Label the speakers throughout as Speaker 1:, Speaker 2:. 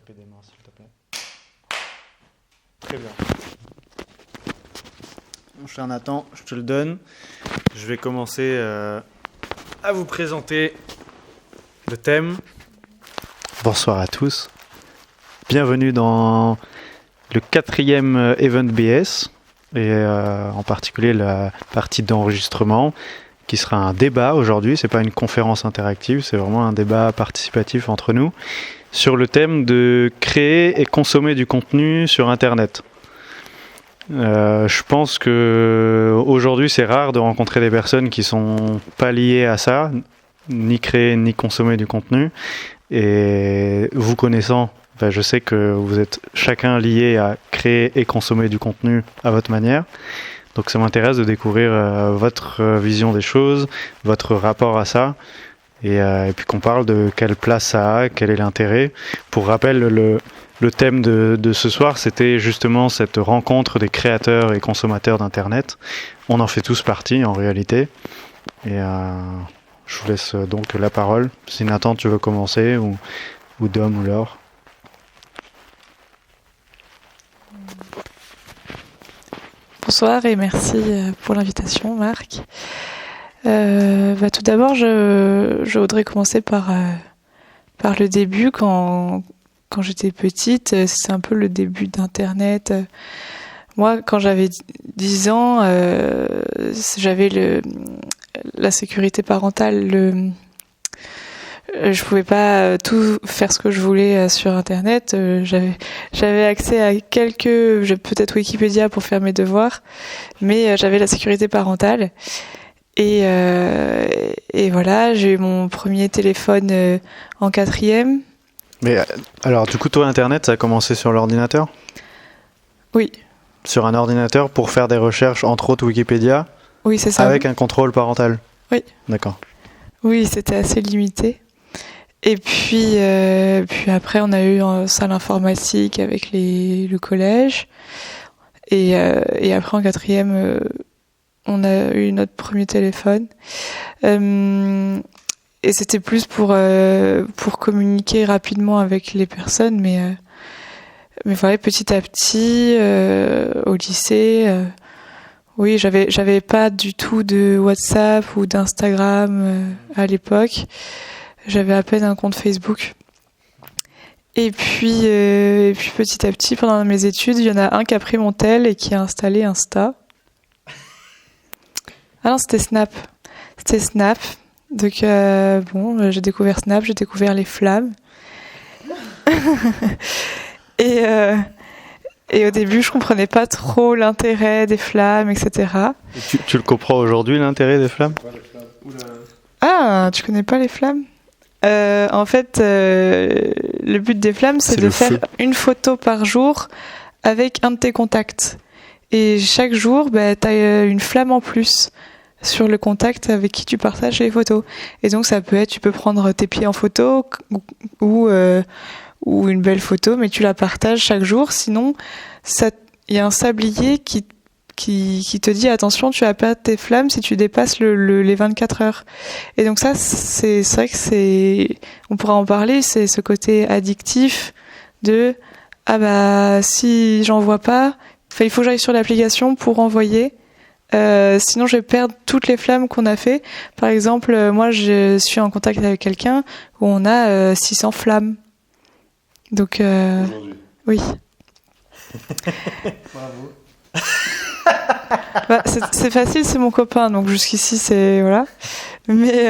Speaker 1: attraper des mains, s'il te plaît. Très bien. Mon cher Nathan, je te le donne. Je vais commencer à vous présenter le thème. Bonsoir à tous. Bienvenue dans le 4e Event BS et en particulier la partie d'enregistrement qui sera un débat aujourd'hui. C'est pas une conférence interactive, c'est vraiment un débat participatif entre nous sur le thème de créer et consommer du contenu sur Internet. Je pense que aujourd'hui c'est rare de rencontrer des personnes qui sont pas liées à ça, ni créer ni consommer du contenu. Et vous connaissant, je sais que vous êtes chacun lié à créer et consommer du contenu à votre manière. Donc ça m'intéresse de découvrir votre vision des choses, votre rapport à ça, et puis qu'on parle de quelle place ça a, quel est l'intérêt. Pour rappel, le thème de ce soir, c'était justement cette rencontre des créateurs et consommateurs d'Internet. On en fait tous partie en réalité. Et je vous laisse donc la parole. Si Nathan, tu veux commencer, ou Dom ou Laure.
Speaker 2: Bonsoir et merci pour l'invitation, Marc. Tout d'abord, je voudrais commencer par le début. Quand j'étais petite, c'est un peu le début d'Internet. Moi, quand j'avais 10 ans, j'avais la sécurité parentale. Je pouvais pas tout faire ce que je voulais sur Internet. J'avais accès à peut-être Wikipédia pour faire mes devoirs, mais j'avais la sécurité parentale. Et voilà, j'ai eu mon premier téléphone en 4e.
Speaker 1: Mais alors, du coup, toi, Internet, ça a commencé sur l'ordinateur ?
Speaker 2: Oui.
Speaker 1: Sur un ordinateur pour faire des recherches, entre autres Wikipédia ?
Speaker 2: Oui, c'est ça.
Speaker 1: Avec un contrôle parental ?
Speaker 2: Oui.
Speaker 1: D'accord.
Speaker 2: Oui, c'était assez limité. Et puis après, on a eu une salle informatique avec le collège. Et après, en 4e, on a eu notre premier téléphone. Et c'était plus pour communiquer rapidement avec les personnes. Mais voilà, petit à petit, au lycée, oui, j'avais pas du tout de WhatsApp ou d'Instagram à l'époque. J'avais à peine un compte Facebook. Et puis petit à petit, pendant mes études, il y en a un qui a pris mon tel et qui a installé Insta. Ah non, c'était Snap. C'était Snap. Donc j'ai découvert Snap, j'ai découvert les flammes. Et au début, je comprenais pas trop l'intérêt des flammes, etc.
Speaker 1: Et tu le comprends aujourd'hui, l'intérêt des flammes ?
Speaker 2: Ah, tu connais pas les flammes ? En fait, le but des flammes, c'est de faire une photo par jour avec un de tes contacts. Et chaque jour, t'as une flamme en plus sur le contact avec qui tu partages les photos. Et donc, ça peut être, tu peux prendre tes pieds en photo ou une belle photo, mais tu la partages chaque jour. Sinon, il y a un sablier qui te dit attention, tu vas perdre tes flammes si tu dépasses les 24 heures. Et donc ça, c'est vrai que on pourra en parler, c'est ce côté addictif de si j'en vois pas, il faut que j'aille sur l'application pour envoyer. Sinon je vais perdre toutes les flammes qu'on a fait. Par exemple, moi je suis en contact avec quelqu'un où on a 600 flammes. Donc
Speaker 3: aujourd'hui.
Speaker 2: Oui.
Speaker 3: Bravo.
Speaker 2: C'est facile, c'est mon copain, donc jusqu'ici c'est voilà. Mais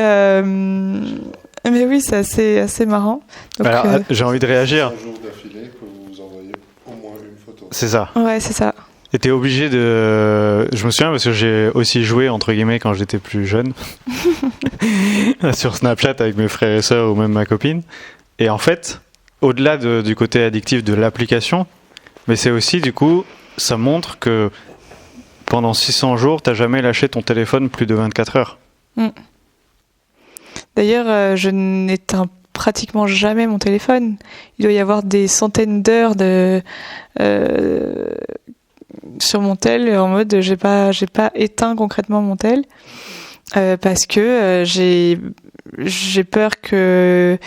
Speaker 2: oui, c'est assez marrant. Donc,
Speaker 1: alors, j'ai envie de réagir.
Speaker 3: 100 jours d'affilée que vous envoyez au moins une photo.
Speaker 1: C'est ça.
Speaker 2: Ouais, c'est ça.
Speaker 1: Et t'es obligé de... Je me souviens parce que j'ai aussi joué, entre guillemets, quand j'étais plus jeune. Sur Snapchat avec mes frères et sœurs ou même ma copine. Et en fait, au-delà du côté addictif de l'application, mais c'est aussi, du coup, ça montre que pendant 600 jours, t'as jamais lâché ton téléphone plus de 24 heures.
Speaker 2: D'ailleurs, je n'éteins pratiquement jamais mon téléphone. Il doit y avoir des centaines d'heures sur mon tel, en mode j'ai pas éteint concrètement mon tel parce que j'ai peur que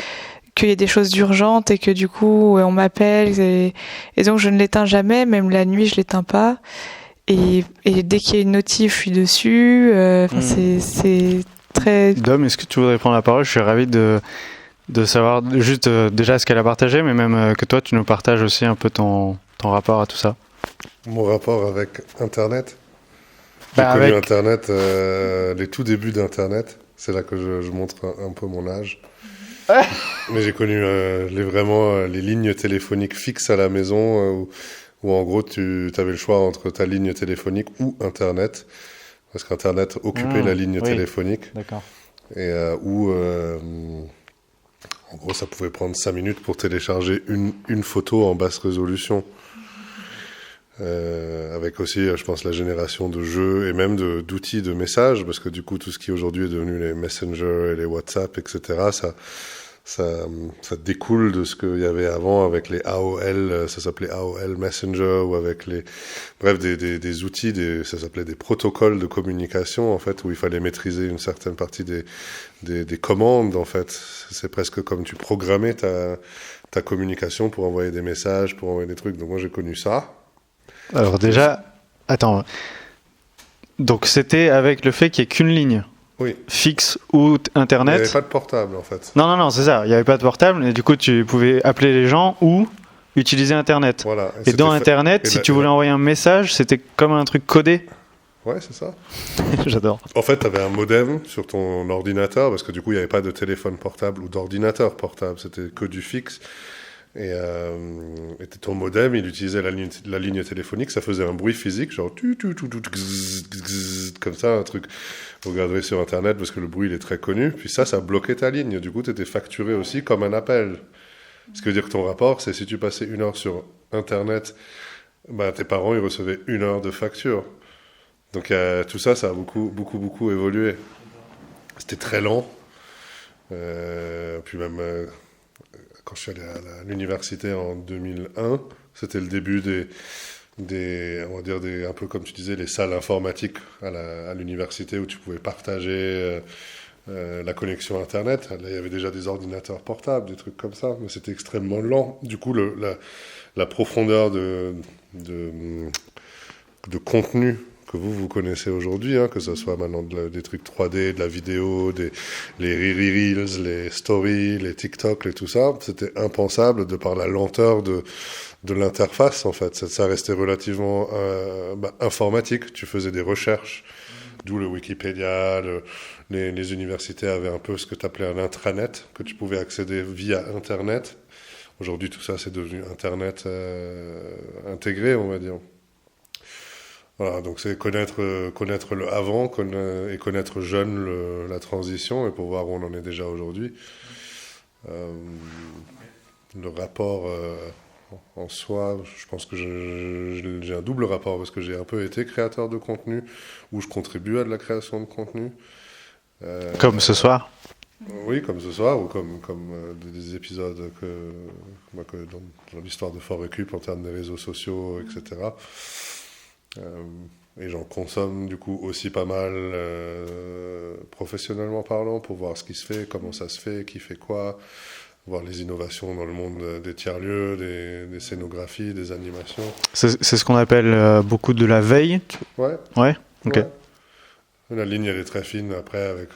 Speaker 2: qu'il y ait des choses urgentes et que du coup on m'appelle et donc je ne l'éteins jamais, même la nuit je l'éteins pas. Et dès qu'il y a une notif, je suis dessus. C'est très...
Speaker 1: Dom, est-ce que tu voudrais prendre la parole? Je suis ravi de savoir juste déjà ce qu'elle a partagé, mais même que toi tu nous partages aussi un peu ton rapport à tout ça.
Speaker 3: Mon rapport avec Internet. J'ai connu Internet, les tout débuts d'Internet. C'est là que je montre un peu mon âge. Mais j'ai connu les lignes téléphoniques fixes à la maison où en gros tu avais le choix entre ta ligne téléphonique ou Internet. Parce qu'Internet occupait la ligne téléphonique.
Speaker 1: D'accord.
Speaker 3: Et en gros ça pouvait prendre 5 minutes pour télécharger une photo en basse résolution. Avec aussi, je pense, la génération de jeux et même d'outils de messages, parce que du coup, tout ce qui aujourd'hui est devenu les Messenger et les WhatsApp, etc., ça découle de ce qu'il y avait avant avec les AOL, ça s'appelait AOL Messenger, ou avec des outils, ça s'appelait des protocoles de communication, en fait, où il fallait maîtriser une certaine partie des commandes, en fait. C'est presque comme tu programmais ta communication pour envoyer des messages, pour envoyer des trucs. Donc moi, j'ai connu ça.
Speaker 1: Alors déjà, attends. Donc c'était avec le fait qu'il n'y ait qu'une ligne fixe ou Internet.
Speaker 3: Il n'y avait pas de portable en fait.
Speaker 1: Non, c'est ça. Il n'y avait pas de portable et du coup tu pouvais appeler les gens ou utiliser Internet.
Speaker 3: Voilà.
Speaker 1: Et dans Internet, si tu voulais envoyer un message, c'était comme un truc codé.
Speaker 3: Ouais, c'est ça.
Speaker 1: J'adore.
Speaker 3: En fait, tu avais un modem sur ton ordinateur parce que du coup, il n'y avait pas de téléphone portable ou d'ordinateur portable. C'était que du fixe. Et ton modem, il utilisait la ligne téléphonique, ça faisait un bruit physique, genre comme ça, un truc. Vous regarderez sur Internet parce que le bruit il est très connu. Puis ça bloquait ta ligne. Du coup, tu étais facturé aussi comme un appel. Ce qui veut dire que ton rapport, c'est si tu passais 1 heure sur Internet, tes parents ils recevaient 1 heure de facture. Donc tout ça a beaucoup évolué. C'était très lent. Puis même quand je suis allé à l'université en 2001, c'était le début on va dire un peu comme tu disais, les salles informatiques à l'université où tu pouvais partager la connexion Internet. Là, il y avait déjà des ordinateurs portables, des trucs comme ça, mais c'était extrêmement lent. Du coup, la profondeur de contenu que vous connaissez aujourd'hui, que ce soit maintenant des trucs 3D, de la vidéo, les Reels, les Stories, les TikTok et tout ça, c'était impensable de par la lenteur de l'interface, en fait. Ça restait relativement informatique. Tu faisais des recherches, d'où le Wikipédia, les universités avaient un peu ce que tu appelais un intranet, que tu pouvais accéder via Internet. Aujourd'hui, tout ça, c'est devenu Internet intégré, on va dire. Voilà, donc c'est connaître le avant et connaître jeune la transition et pour voir où on en est déjà aujourd'hui. Le rapport en soi, je pense que j'ai un double rapport parce que j'ai un peu été créateur de contenu où je contribue à de la création de contenu.
Speaker 1: Comme ce soir.
Speaker 3: Oui, comme ce soir ou comme des épisodes dans l'histoire de Fort Récup en termes des réseaux sociaux, etc. Et j'en consomme du coup aussi pas mal professionnellement parlant pour voir ce qui se fait, comment ça se fait, qui fait quoi, voir les innovations dans le monde des tiers-lieux, des scénographies, des animations.
Speaker 1: C'est ce qu'on appelle beaucoup de la veille.
Speaker 3: Ouais.
Speaker 1: Ouais. Ok.
Speaker 3: Ouais. La ligne elle est très fine après avec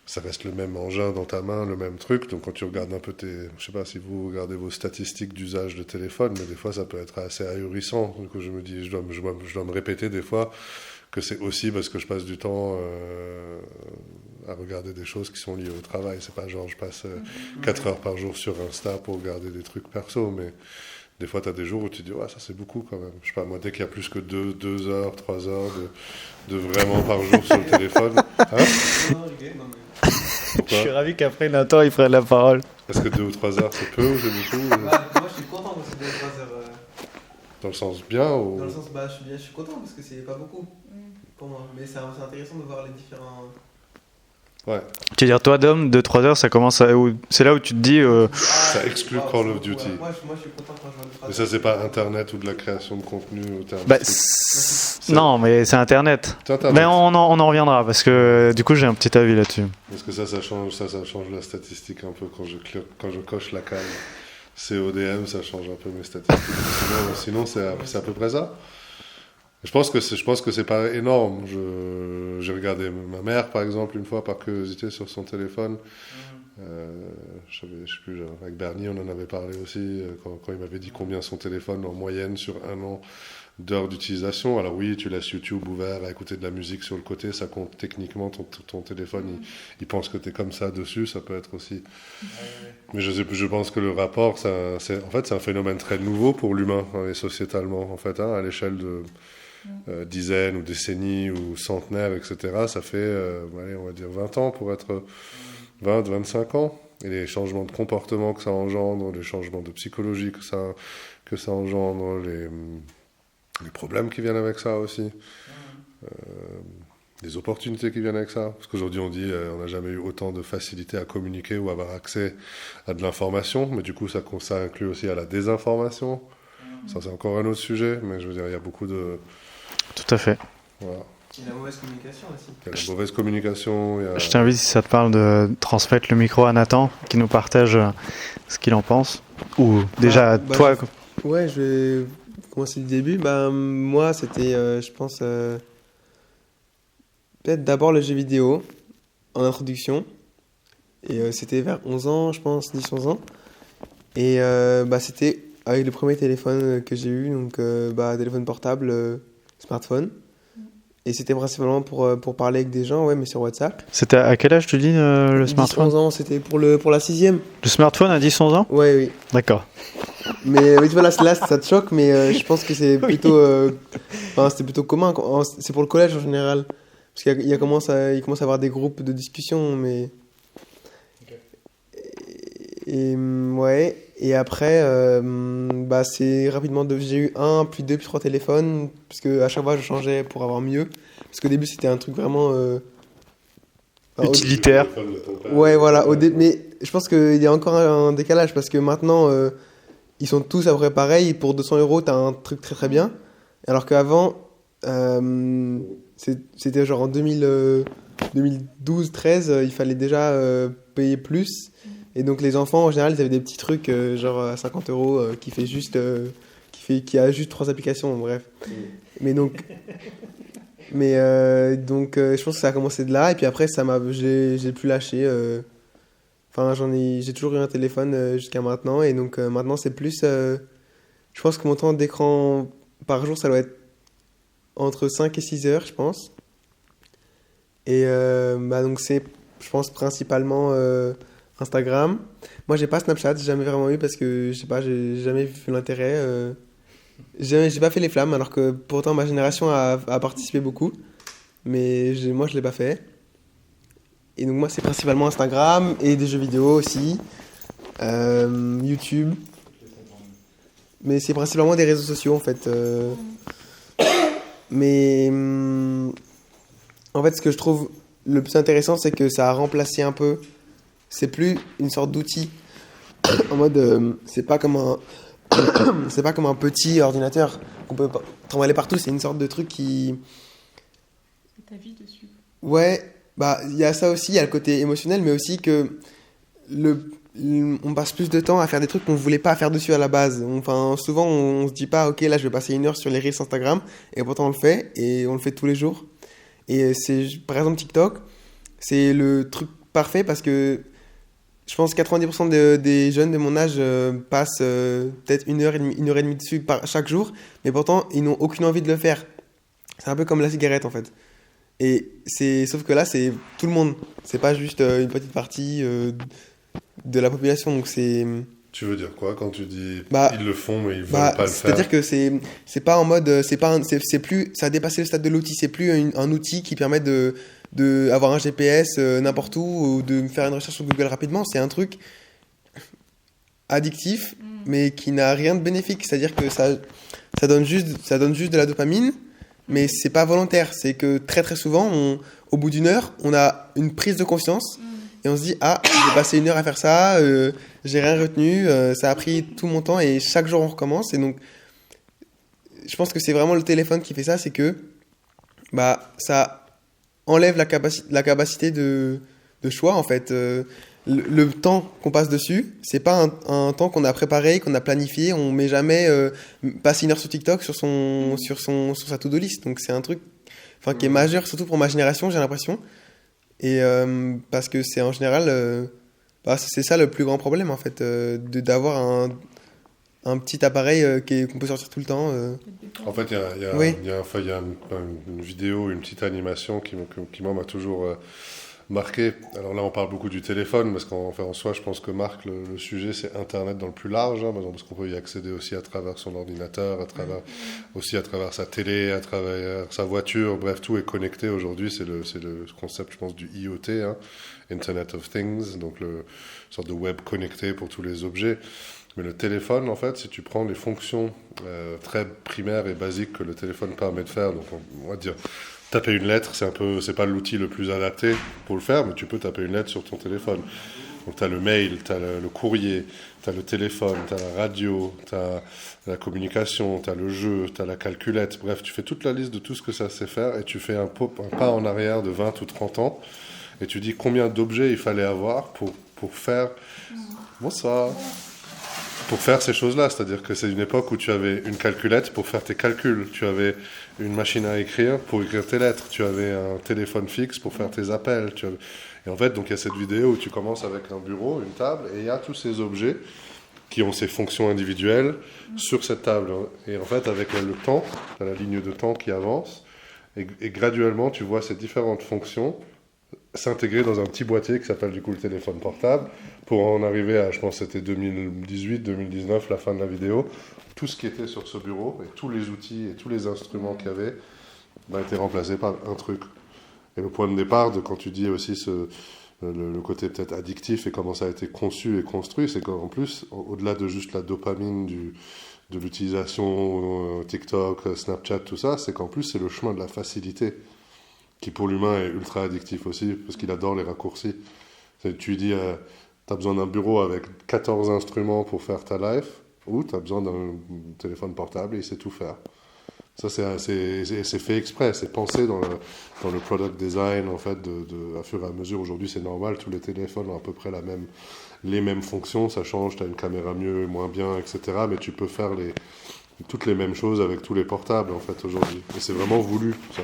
Speaker 3: ça reste le même engin dans ta main, le même truc. Donc quand tu regardes un peu je sais pas si vous regardez vos statistiques d'usage de téléphone, mais des fois ça peut être assez ahurissant. Du coup je me dis, je dois me répéter des fois que c'est aussi parce que je passe du temps à regarder des choses qui sont liées au travail. C'est pas genre je passe 4 heures par jour sur Insta pour regarder des trucs perso, mais des fois tu as des jours où tu dis ouais ça c'est beaucoup quand même. Je sais pas, moi dès qu'il y a plus que 2 heures, 3 heures de vraiment par jour sur le téléphone.
Speaker 1: Je suis ravi qu'après Nathan il prenne la parole.
Speaker 3: Est-ce que 2 ou 3 heures c'est peu ou c'est beaucoup
Speaker 4: Moi je suis content aussi de 3 heures.
Speaker 3: Dans le sens bien ou...
Speaker 4: Dans le sens je suis content parce que c'est pas beaucoup pour moi. Mais c'est intéressant de voir les différents.
Speaker 3: Ouais.
Speaker 1: Tu veux dire, toi, Dom, 2-3 heures, ça commence à... C'est là où tu te dis...
Speaker 3: Ça exclut Call of Duty.
Speaker 4: Moi, je suis content quand je vois le 3
Speaker 3: Mais ça, c'est pas Internet ou de la création de contenu au terme
Speaker 1: Bah,
Speaker 3: strict.
Speaker 1: non, mais c'est Internet.
Speaker 3: C'est Internet.
Speaker 1: Mais on en reviendra, parce que du coup, j'ai un petit avis là-dessus.
Speaker 3: Parce que ça change la statistique un peu quand je coche la case CODM, ça change un peu mes statistiques. Sinon c'est à peu près ça. Je pense que c'est pas énorme. J'ai regardé ma mère, par exemple, une fois par curiosité sur son téléphone. Je sais plus, avec Bernie, on en avait parlé aussi, quand il m'avait dit combien son téléphone en moyenne sur un an d'heures d'utilisation. Alors oui, tu laisses YouTube ouvert à écouter de la musique sur le côté, ça compte techniquement, ton téléphone, il pense que tu es comme ça dessus, ça peut être aussi... Mais je pense que le rapport, c'est un phénomène très nouveau pour l'humain, et sociétalement, en fait, à l'échelle de dizaines ou décennies ou centenaires, etc. Ça fait, on va dire 20 ans pour être 20-25 ans. Et les changements de comportement que ça engendre, les changements de psychologie que ça engendre, les problèmes qui viennent avec ça aussi, les opportunités qui viennent avec ça. Parce qu'aujourd'hui, on dit on n'a jamais eu autant de facilité à communiquer ou à avoir accès à de l'information, mais du coup, ça inclut aussi à la désinformation. Ça, c'est encore un autre sujet, mais je veux dire, il y a beaucoup de...
Speaker 1: Tout à fait.
Speaker 3: Voilà.
Speaker 4: Il y a la mauvaise communication aussi.
Speaker 3: Il y a la mauvaise communication.
Speaker 1: Je t'invite, si ça te parle, de transmettre le micro à Nathan, qui nous partage ce qu'il en pense. Ou déjà, toi...
Speaker 5: Ouais, je vais commencer du début. Moi, c'était, je pense, peut-être d'abord le jeu vidéo, en introduction. Et c'était vers 11 ans, je pense, 10-11 ans. Et c'était avec le premier téléphone que j'ai eu, donc téléphone portable, smartphone. Et c'était principalement pour parler avec des gens, ouais, mais sur WhatsApp.
Speaker 1: C'était à quel âge tu dis le smartphone ?
Speaker 5: 10-11 ans, c'était pour la 6e.
Speaker 1: Le smartphone à 10-11 ans ?
Speaker 5: Ouais, oui.
Speaker 1: D'accord.
Speaker 5: Mais oui, voilà, là, ça te choque, mais je pense que c'est plutôt... c'était plutôt commun. C'est pour le collège en général. Parce qu'il commence à y avoir des groupes de discussion, mais... Ouais, et après, c'est rapidement... J'ai eu 1, puis 2, puis 3 téléphones, parce qu'à chaque fois, je changeais pour avoir mieux. Parce qu'au début, c'était un truc vraiment...
Speaker 1: utilitaire.
Speaker 5: Ouais, voilà. Mais je pense qu'il y a encore un décalage, parce que maintenant, ils sont tous à peu près pareils. Pour 200 €, t'as un truc très très bien. Alors qu'avant, c'était genre en 2012-13, il fallait déjà payer plus. Et donc les enfants, en général, ils avaient des petits trucs genre à 50 € qui a juste 3 applications, bref. Mais donc... je pense que ça a commencé de là, et puis après j'ai plus lâché. J'ai toujours eu un téléphone jusqu'à maintenant, et donc maintenant c'est plus. Je pense que mon temps d'écran par jour, ça doit être entre 5 et 6 heures, je pense. Et donc c'est, je pense, principalement Instagram. Moi j'ai pas Snapchat, j'ai jamais vraiment eu, parce que je sais pas, j'ai jamais vu l'intérêt. J'ai pas fait les flammes, alors que pourtant ma génération a participé beaucoup, mais moi je l'ai pas fait. Et donc moi c'est principalement Instagram et des jeux vidéo aussi, YouTube, mais c'est principalement des réseaux sociaux en fait. Mais en fait ce que je trouve le plus intéressant, c'est que ça a remplacé un peu, c'est plus une sorte d'outil en mode c'est pas comme un petit ordinateur qu'on peut trimballer partout, c'est une sorte de truc qui...
Speaker 2: Ta vie dessus.
Speaker 5: Ouais, il y a ça aussi, il y a le côté émotionnel, mais aussi que on passe plus de temps à faire des trucs qu'on voulait pas faire dessus à la base. Souvent on se dit pas, ok, là je vais passer 1 heure sur les Reels Instagram, et pourtant on le fait, et on le fait tous les jours. Et par exemple TikTok, c'est le truc parfait, parce que je pense que 90% des jeunes de mon âge passent peut-être 1h30 dessus chaque jour, mais pourtant, ils n'ont aucune envie de le faire. C'est un peu comme la cigarette, en fait. Sauf que là, c'est tout le monde. C'est pas juste une petite partie de la population. Donc c'est...
Speaker 3: Tu veux dire quoi quand tu dis ils le font, mais ils veulent pas le faire?
Speaker 5: C'est-à-dire que c'est pas en mode... c'est plus, ça a dépassé le stade de l'outil. C'est plus un outil qui permet de avoir un GPS n'importe où, ou de faire une recherche sur Google rapidement. C'est un truc addictif, mais qui n'a rien de bénéfique. C'est-à-dire que ça donne juste de la dopamine, mais c'est pas volontaire. C'est que très très souvent au bout d'une heure, on a une prise de conscience et on se dit j'ai passé 1 heure à faire ça, j'ai rien retenu, ça a pris tout mon temps et chaque jour on recommence. Et donc, je pense que c'est vraiment le téléphone qui fait ça, c'est que ça enlève la capacité de choix en fait. Le temps qu'on passe dessus, c'est pas un temps qu'on a préparé, qu'on a planifié. On met jamais passer 1 heure sur TikTok sur sa to-do list. Donc c'est un truc qui est majeur, surtout pour ma génération, j'ai l'impression. Et parce que c'est en général, c'est ça le plus grand problème en fait, d'avoir un petit appareil qu'on peut sortir tout le temps.
Speaker 3: En fait, il y a une vidéo, une petite animation qui moi m'a toujours marqué. Alors là, on parle beaucoup du téléphone, parce en soi, je pense que Marc, le sujet, c'est Internet dans le plus large, parce qu'on peut y accéder aussi à travers son ordinateur, aussi à travers sa télé, à travers sa voiture. Bref, tout est connecté aujourd'hui. C'est le concept, je pense, du IoT, Internet of Things, donc une sorte de web connecté pour tous les objets. Mais le téléphone, en fait, si tu prends les fonctions très primaires et basiques que le téléphone permet de faire, donc on va dire taper une lettre, c'est pas l'outil le plus adapté pour le faire, mais tu peux taper une lettre sur ton téléphone. Donc tu as le mail, tu as le courrier, tu as le téléphone, tu as la radio, tu as la communication, tu as le jeu, tu as la calculette. Bref, tu fais toute la liste de tout ce que ça sait faire et tu fais un pas en arrière de 20 ou 30 ans et tu dis combien d'objets il fallait avoir pour faire... Bonsoir. Pour faire ces choses-là, c'est-à-dire que c'est une époque où tu avais une calculette pour faire tes calculs, tu avais une machine à écrire pour écrire tes lettres, tu avais un téléphone fixe pour faire tes appels. Et en fait, donc il y a cette vidéo où tu commences avec un bureau, une table, et il y a tous ces objets qui ont ces fonctions individuelles sur cette table. Et en fait, avec le temps, tu as la ligne de temps qui avance, et graduellement, tu vois ces différentes fonctions s'intégrer dans un petit boîtier qui s'appelle du coup le téléphone portable, pour en arriver à, je pense que c'était 2018, 2019, la fin de la vidéo, tout ce qui était sur ce bureau, et tous les outils et tous les instruments qu'il y avait, étaient remplacés par un truc. Et le point de départ de quand tu dis aussi le côté peut-être addictif et comment ça a été conçu et construit, c'est qu'en plus, au-delà de juste la dopamine de l'utilisation TikTok, Snapchat, tout ça, c'est qu'en plus c'est le chemin de la facilité, qui pour l'humain est ultra addictif aussi, parce qu'il adore les raccourcis. Tu lui dis, tu as besoin d'un bureau avec 14 instruments pour faire ta life, ou tu as besoin d'un téléphone portable et il sait tout faire. Ça, c'est fait exprès, c'est pensé dans le product design, en fait, à fur et à mesure. Aujourd'hui, c'est normal, tous les téléphones ont à peu près les mêmes fonctions, ça change, tu as une caméra mieux, moins bien, etc. Mais tu peux faire toutes les mêmes choses avec tous les portables, en fait, aujourd'hui. Et c'est vraiment voulu, ça.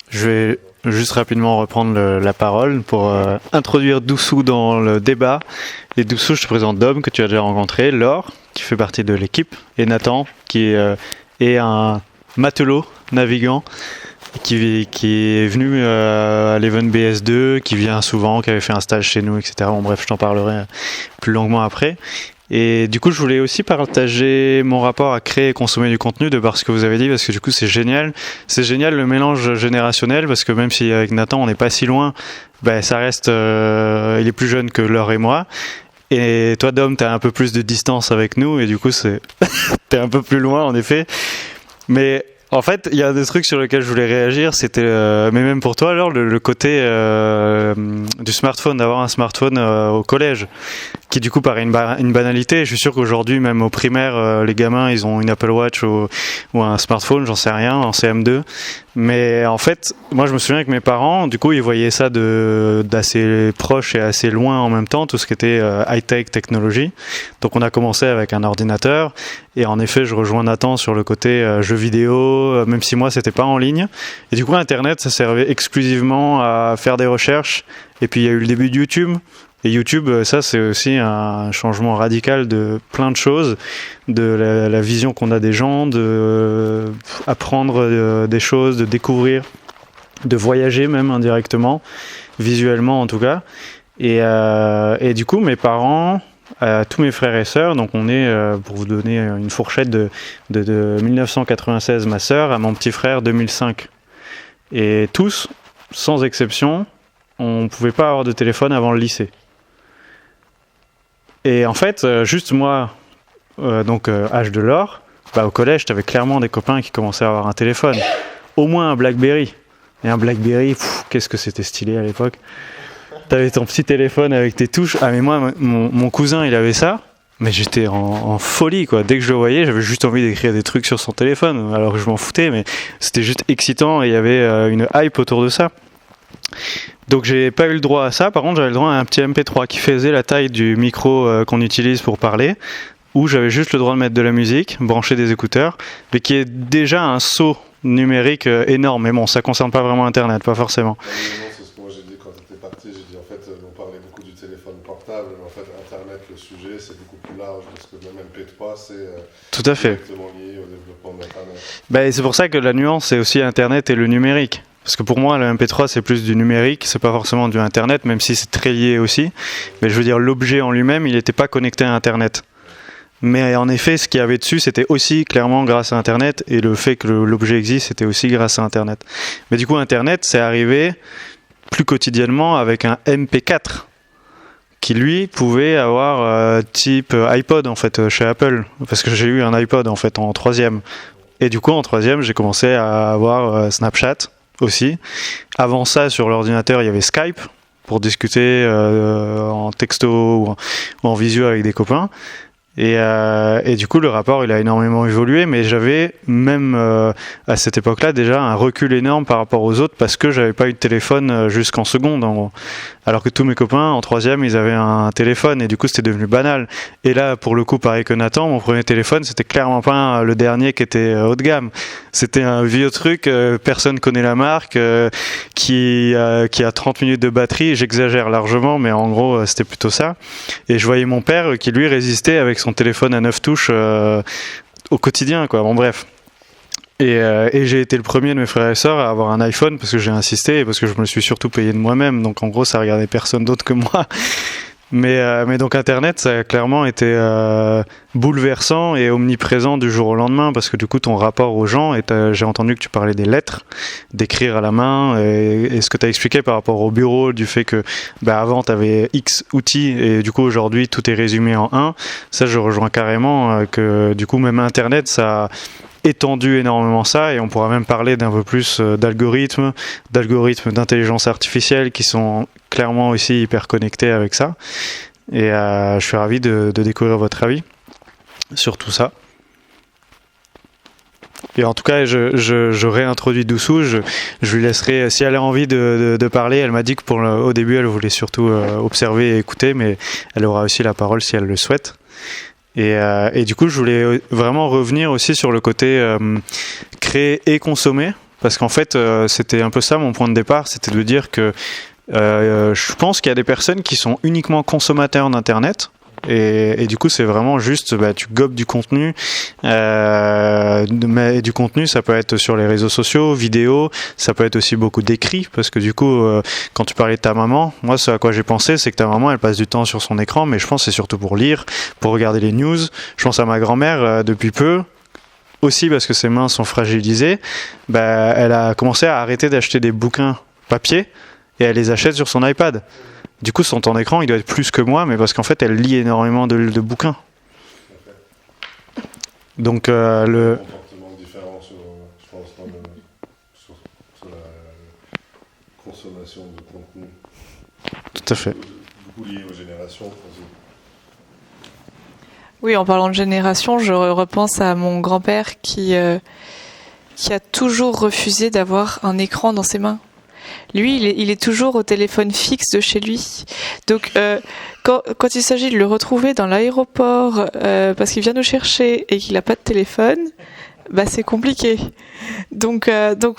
Speaker 1: Je vais juste rapidement reprendre la parole pour introduire Doussou dans le débat. Et Doussou, je te présente Dom, que tu as déjà rencontré, Laure, qui fait partie de l'équipe, et Nathan, qui est un matelot navigant, qui est venu à l'Event BS2, qui vient souvent, qui avait fait un stage chez nous, etc. Bon bref, je t'en parlerai plus longuement après. Et du coup, je voulais aussi partager mon rapport à créer et consommer du contenu de par ce que vous avez dit, parce que du coup, c'est génial. C'est génial le mélange générationnel, parce que même si avec Nathan, on n'est pas si loin, ça reste... il est plus jeune que Laure et moi. Et toi, Dom, t'as un peu plus de distance avec nous, et du coup, t'es un peu plus loin, en effet. Mais... en fait, il y a des trucs sur lesquels je voulais réagir, c'était, mais même pour toi, alors, le côté du smartphone, d'avoir un smartphone au collège, qui du coup paraît une banalité. Je suis sûr qu'aujourd'hui, même au primaire, les gamins, ils ont une Apple Watch ou un smartphone, j'en sais rien, en CM2. Mais en fait, moi, je me souviens que mes parents, du coup, ils voyaient ça d'assez proche et assez loin en même temps, tout ce qui était high-tech technologie. Donc, on a commencé avec un ordinateur. Et en effet, je rejoins Nathan sur le côté jeux vidéo, même si moi, c'était pas en ligne. Et du coup, Internet, ça servait exclusivement à faire des recherches. Et puis, il y a eu le début de YouTube. Et YouTube, ça, c'est aussi un changement radical de plein de choses, de la vision qu'on a des gens, de apprendre des choses, de découvrir, de voyager même indirectement, visuellement en tout cas. Et du coup, mes parents... tous mes frères et sœurs, donc on est, pour vous donner une fourchette de 1996 ma sœur à mon petit frère 2005. Et tous, sans exception, on ne pouvait pas avoir de téléphone avant le lycée. Et en fait, juste moi, âge de l'or, au collège, t'avais clairement des copains qui commençaient à avoir un téléphone. Au moins un BlackBerry. Et un BlackBerry, qu'est-ce que c'était stylé à l'époque. T'avais ton petit téléphone avec tes touches. Ah mais moi, mon cousin, il avait ça. Mais j'étais en folie, quoi. Dès que je le voyais, j'avais juste envie d'écrire des trucs sur son téléphone, alors que je m'en foutais, mais c'était juste excitant et il y avait une hype autour de ça. Donc j'ai pas eu le droit à ça. Par contre, j'avais le droit à un petit MP3 qui faisait la taille du micro qu'on utilise pour parler, où j'avais juste le droit de mettre de la musique, brancher des écouteurs, mais qui est déjà un saut numérique énorme. Mais bon, ça concerne pas vraiment Internet, pas forcément.
Speaker 3: C'est ce que moi j'ai dit quand tu étais parti. J'ai dit en fait, on parlait beaucoup du téléphone portable, mais en fait, Internet, le sujet, c'est beaucoup plus large, parce que même MP3, c'est
Speaker 1: tout à fait
Speaker 3: directement lié au développement d'Internet.
Speaker 1: Ben, c'est pour ça que la nuance, c'est aussi Internet et le numérique. Parce que pour moi, le MP3, c'est plus du numérique, c'est pas forcément du Internet, même si c'est très lié aussi. Mais je veux dire, l'objet en lui-même, il n'était pas connecté à Internet. Mais en effet, ce qu'il y avait dessus, c'était aussi clairement grâce à Internet, et le fait que l'objet existe, c'était aussi grâce à Internet. Mais du coup, Internet, c'est arrivé plus quotidiennement avec un MP4, qui lui pouvait avoir type iPod en fait chez Apple, parce que j'ai eu un iPod en fait en 3e. Et du coup, en 3e, j'ai commencé à avoir Snapchat aussi. Avant ça, sur l'ordinateur, il y avait Skype pour discuter en texto ou en visio avec des copains. Et du coup, le rapport, il a énormément évolué, mais j'avais même à cette époque-là déjà un recul énorme par rapport aux autres parce que j'avais pas eu de téléphone jusqu'en seconde, en gros. Alors que tous mes copains en 3e, ils avaient un téléphone et du coup, c'était devenu banal. Et là, pour le coup, pareil que Nathan, mon premier téléphone, c'était clairement pas le dernier qui était haut de gamme. C'était un vieux truc, personne connaît la marque, qui a 30 minutes de batterie. J'exagère largement, mais en gros, c'était plutôt ça. Et je voyais mon père qui lui résistait avec son téléphone à 9 touches au quotidien, quoi. Bon, bref. Et j'ai été le premier de mes frères et sœurs à avoir un iPhone parce que j'ai insisté et parce que je me le suis surtout payé de moi-même. Donc en gros, ça regardait personne d'autre que moi. Mais donc Internet, ça a clairement été bouleversant et omniprésent du jour au lendemain parce que du coup, ton rapport aux gens, et j'ai entendu que tu parlais des lettres, d'écrire à la main, et ce que tu as expliqué par rapport au bureau, du fait que avant, tu avais X outils et du coup, aujourd'hui, tout est résumé en un. Ça, je rejoins carrément que du coup, même Internet, ça a étendu énormément ça, et on pourra même parler d'un peu plus d'algorithmes d'intelligence artificielle qui sont clairement aussi hyper connectés avec ça. Et je suis ravi de découvrir votre avis sur tout ça. Et en tout cas, je réintroduis Doussou, je lui laisserai, si elle a envie de parler. Elle m'a dit que au début, elle voulait surtout observer et écouter, mais elle aura aussi la parole si elle le souhaite. Et du coup, je voulais vraiment revenir aussi sur le côté créer et consommer, parce qu'en fait, c'était un peu ça mon point de départ, c'était de dire que je pense qu'il y a des personnes qui sont uniquement consommateurs d'Internet. Et du coup, c'est vraiment juste, tu gobes du contenu. Mais du contenu, ça peut être sur les réseaux sociaux, vidéo, ça peut être aussi beaucoup d'écrits, parce que du coup, quand tu parlais de ta maman, moi, ce à quoi j'ai pensé, c'est que ta maman, elle passe du temps sur son écran, mais je pense que c'est surtout pour lire, pour regarder les news. Je pense à ma grand-mère, depuis peu, aussi parce que ses mains sont fragilisées, elle a commencé à arrêter d'acheter des bouquins papier, et elle les achète sur son iPad. Du coup, son temps d'écran, il doit être plus que moi, mais parce qu'en fait, elle lit énormément de bouquins. Donc, le
Speaker 3: comportement différent je pense, sur la consommation de contenu.
Speaker 1: Tout à fait.
Speaker 3: Beaucoup lié aux générations aussi.
Speaker 2: Oui, en parlant de génération, je repense à mon grand-père qui a toujours refusé d'avoir un écran dans ses mains. Lui, il est toujours au téléphone fixe de chez lui. Donc, quand il s'agit de le retrouver dans l'aéroport parce qu'il vient nous chercher et qu'il n'a pas de téléphone, c'est compliqué. Donc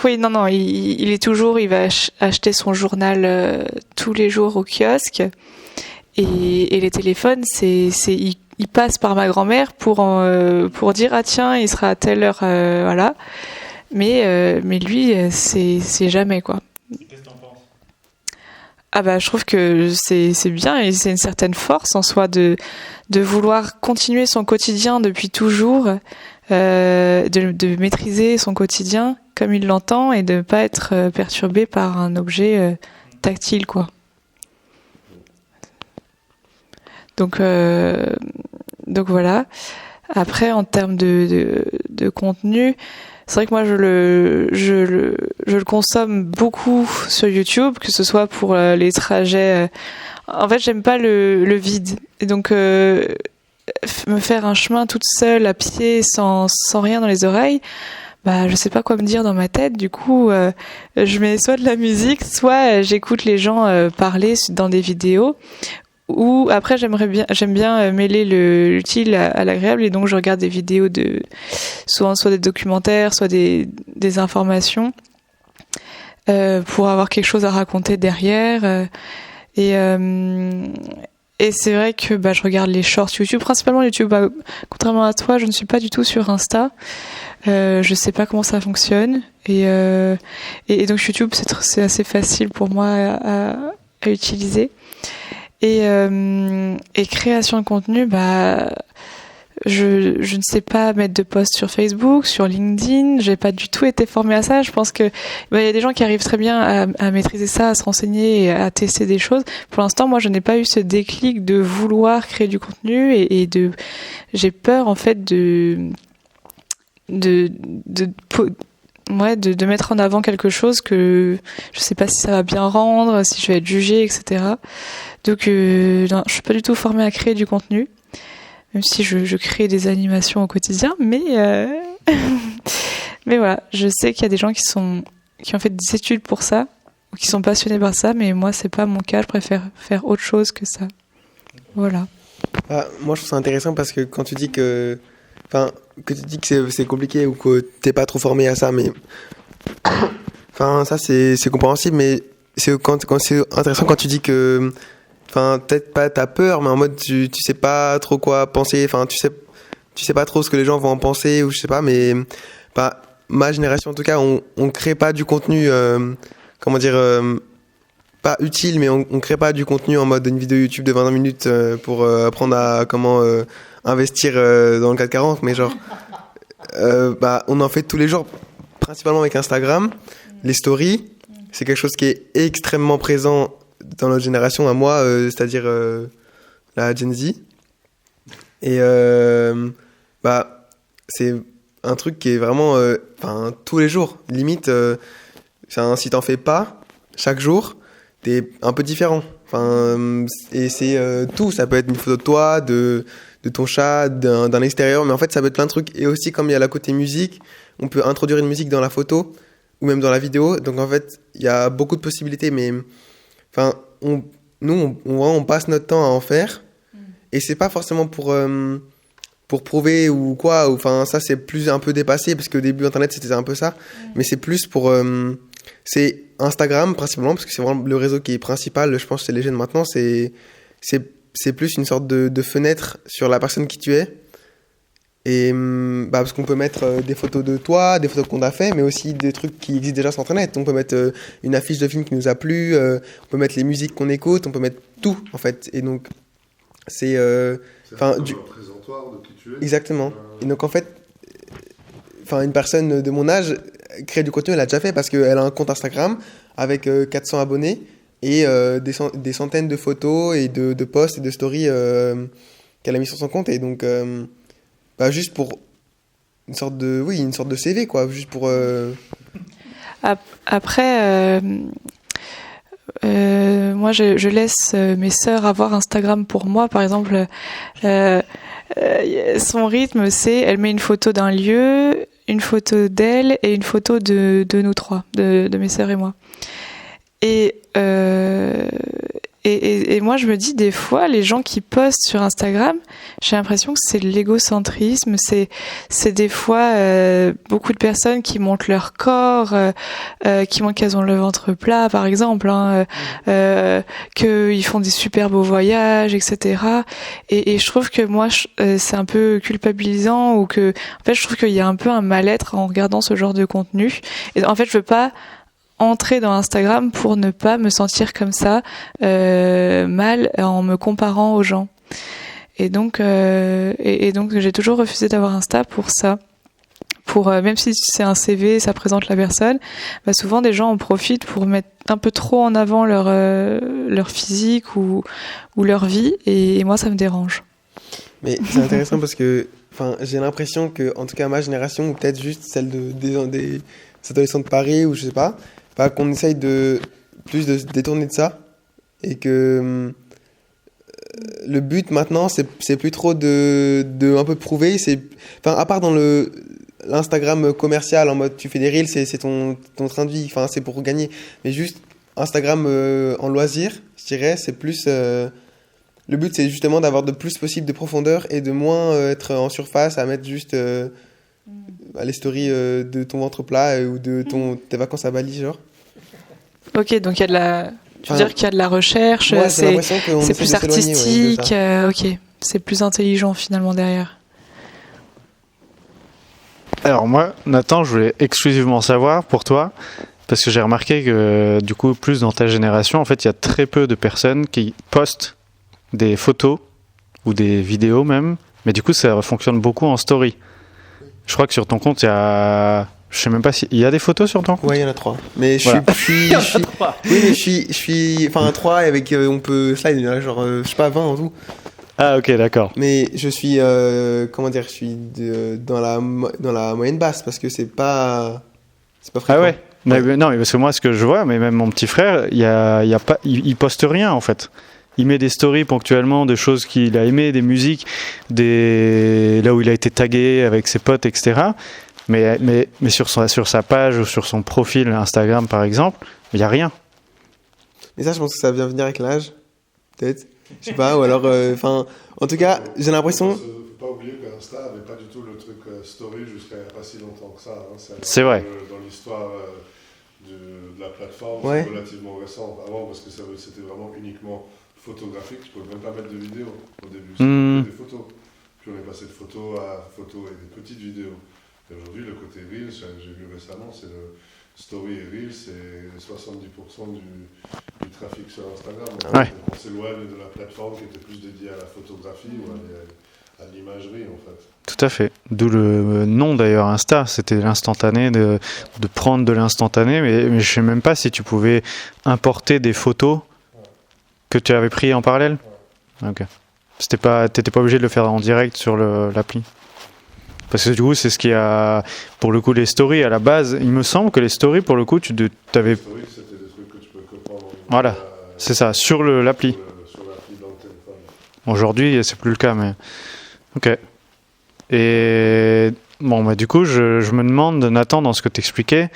Speaker 2: oui, non, il est toujours, il va acheter son journal tous les jours au kiosque. Et les téléphones, il passe par ma grand-mère pour dire tiens, il sera à telle heure, voilà. Mais lui, c'est jamais quoi.
Speaker 1: Qu'est-ce que t'en penses ?
Speaker 2: Je trouve que c'est bien et c'est une certaine force en soi de vouloir continuer son quotidien depuis toujours, de maîtriser son quotidien comme il l'entend et de ne pas être perturbé par un objet tactile, quoi. Donc voilà. Après, en termes de contenu, c'est vrai que moi je le consomme beaucoup sur YouTube, que ce soit pour les trajets. En fait, j'aime pas le vide, et donc me faire un chemin toute seule à pied sans rien dans les oreilles, bah je sais pas quoi me dire dans ma tête. Du coup, je mets soit de la musique, soit j'écoute les gens parler dans des vidéos. Ou après j'aime bien mêler l'utile à l'agréable, et donc je regarde des vidéos soit des documentaires, soit des informations pour avoir quelque chose à raconter derrière. Et c'est vrai que je regarde les shorts YouTube, principalement YouTube. Contrairement à toi, je ne suis pas du tout sur Insta. Je sais pas comment ça fonctionne, et donc YouTube c'est assez facile pour moi à utiliser. Et création de contenu, je ne sais pas mettre de posts sur Facebook, sur LinkedIn. J'ai pas du tout été formée à ça. Je pense que y a des gens qui arrivent très bien à maîtriser ça, à se renseigner et à tester des choses. Pour l'instant, moi, je n'ai pas eu ce déclic de vouloir créer du contenu, et j'ai peur en fait de mettre en avant quelque chose que je sais pas si ça va bien rendre, si je vais être jugée, etc. Donc non, je suis pas du tout formée à créer du contenu, même si je crée des animations au quotidien, mais mais voilà, je sais qu'il y a des gens qui ont fait des études pour ça, ou qui sont passionnés par ça, mais moi c'est pas mon cas, je préfère faire autre chose que ça. Voilà.
Speaker 5: Moi je trouve ça intéressant parce que quand tu dis que c'est compliqué, ou que t'es pas trop formé à ça, mais ça c'est compréhensible, mais c'est intéressant quand tu dis que peut-être pas t'as peur, mais en mode tu sais pas trop quoi penser, tu sais pas trop ce que les gens vont en penser, ou je sais pas, mais ma génération en tout cas, on crée pas du contenu pas utile, mais on crée pas du contenu en mode une vidéo YouTube de 20 minutes pour apprendre à comment investir dans le 440, mais genre on en fait tous les jours, principalement avec Instagram. Les stories, c'est quelque chose qui est extrêmement présent dans notre génération à moi, c'est-à-dire la Gen Z. Et c'est un truc qui est vraiment tous les jours, limite si t'en fais pas chaque jour, t'es un peu différent. Et c'est tout, ça peut être une photo de toi, de ton chat, d'un extérieur, mais en fait ça peut être plein de trucs. Et aussi, comme il y a la côté musique, on peut introduire une musique dans la photo ou même dans la vidéo, donc en fait il y a beaucoup de possibilités, mais on passe notre temps à en faire, et c'est pas forcément pour prouver ou quoi, ça c'est plus un peu dépassé, parce qu'au début internet c'était un peu ça, mais c'est plus pour c'est Instagram principalement, parce que c'est vraiment le réseau qui est principal, je pense, chez les jeunes maintenant. C'est plus une sorte de fenêtre sur la personne qui tu es, et parce qu'on peut mettre des photos de toi, des photos qu'on a fait, mais aussi des trucs qui existent déjà sur internet. On peut mettre une affiche de film qui nous a plu, on peut mettre les musiques qu'on écoute, on peut mettre tout en fait, et donc c'est
Speaker 3: un présentoir de qui tu es.
Speaker 5: Exactement. Et donc en fait, une personne de mon âge, créer du contenu, elle a déjà fait, parce qu'elle a un compte Instagram avec 400 abonnés et des centaines de photos et de posts et de stories qu'elle a mis sur son compte, et donc juste pour une sorte de CV, quoi, juste pour
Speaker 2: Après moi je laisse mes sœurs avoir Instagram pour moi, par exemple. Son rythme, c'est elle met une photo d'un lieu, une photo d'elle et une photo de nous trois, de mes sœurs et moi. Et moi je me dis, des fois les gens qui postent sur Instagram, j'ai l'impression que c'est de l'égocentrisme, c'est des fois beaucoup de personnes qui montrent leur corps, qui montrent qu'elles ont le ventre plat par exemple, qu'ils font des super beaux voyages, etc. Et je trouve que moi c'est un peu culpabilisant, ou que en fait je trouve qu'il y a un peu un mal-être en regardant ce genre de contenu, et en fait je veux pas entrer dans Instagram pour ne pas me sentir comme ça mal en me comparant aux gens, et donc j'ai toujours refusé d'avoir Insta pour ça, pour même si c'est un CV, ça présente la personne, souvent des gens en profitent pour mettre un peu trop en avant leur physique ou leur vie, et moi ça me dérange.
Speaker 5: Mais c'est intéressant parce que Enfin, j'ai l'impression que, en tout cas, ma génération, ou peut-être juste celle des adolescents de Paris, ou je sais pas, qu'on essaye plus de se détourner de ça. Et que le but maintenant, c'est plus trop de un peu prouver. Enfin, à part dans l'Instagram commercial, en mode tu fais des reels, c'est ton train de vie. Enfin, c'est pour gagner. Mais juste Instagram en loisir, je dirais, c'est plus. Le but, c'est justement d'avoir de plus possible de profondeur et de moins être en surface à mettre juste les stories de ton ventre plat ou de tes vacances à Bali, genre.
Speaker 2: Ok, donc il y a de la. Tu veux dire qu'il y a de la recherche,
Speaker 5: ouais,
Speaker 2: c'est plus artistique,
Speaker 5: ok,
Speaker 2: c'est plus intelligent finalement derrière.
Speaker 1: Alors moi, Nathan, je voulais exclusivement savoir pour toi, parce que j'ai remarqué que du coup, plus dans ta génération, en fait, il y a très peu de personnes qui postent des photos ou des vidéos même, mais du coup, ça fonctionne beaucoup en story. Je crois que sur ton compte, il y a... Je sais même pas s'il y a des photos sur ton compte.
Speaker 5: Ouais, il y en a 3. Mais je suis enfin 3 avec on peut slide genre je sais pas 20 en tout.
Speaker 1: Ah OK, d'accord.
Speaker 5: Mais je suis je suis dans la moyenne basse parce que c'est pas fréquent.
Speaker 1: Ah ouais. Non, mais parce que moi ce que je vois, mais même mon petit frère, il poste rien en fait. Il met des stories ponctuellement de choses qu'il a aimées, des musiques, là où il a été tagué avec ses potes, etc. Mais sur sa page ou sur son profil Instagram par exemple, il n'y a rien.
Speaker 5: Mais ça, je pense que ça vient venir avec l'âge, peut-être. Je sais pas, ou alors, en tout cas, j'ai l'impression.
Speaker 3: Il ne faut pas oublier qu'Insta n'avait pas du tout le truc story jusqu'à pas si longtemps que ça. Hein.
Speaker 1: C'est vrai.
Speaker 3: Dans l'histoire de la plateforme,
Speaker 5: ouais.
Speaker 3: C'est relativement récent. Avant, parce que c'était vraiment uniquement photographique, tu ne pouvais même pas mettre de vidéo au début. C'était des photos. Puis on est passé de photos à photos et des petites vidéos. Et aujourd'hui, le côté Reels, j'ai vu récemment, c'est le Story et Reels, c'est 70% du trafic sur Instagram.
Speaker 1: Ouais.
Speaker 3: On s'éloigne de la plateforme qui était plus dédiée à la photographie ou à l'imagerie en fait.
Speaker 1: Tout à fait. D'où le nom d'ailleurs Insta, c'était l'instantané, de prendre de l'instantané, mais je sais même pas si tu pouvais importer des photos que tu avais pris en parallèle. Ouais. Ok. T'étais pas obligé de le faire en direct sur l'appli. Parce que du coup, c'est ce qui a, pour le coup, les stories à la base. Il me semble que les stories, pour le coup, t'avais.
Speaker 3: Les stories, c'était des trucs que tu peux prendre.
Speaker 1: Voilà, c'est ça, sur l'appli.
Speaker 3: Sur l'appli dans le téléphone.
Speaker 1: Aujourd'hui, c'est plus le cas, mais. Ok. Et bon, bah du coup, je me demande, Nathan, dans ce que t'expliquais,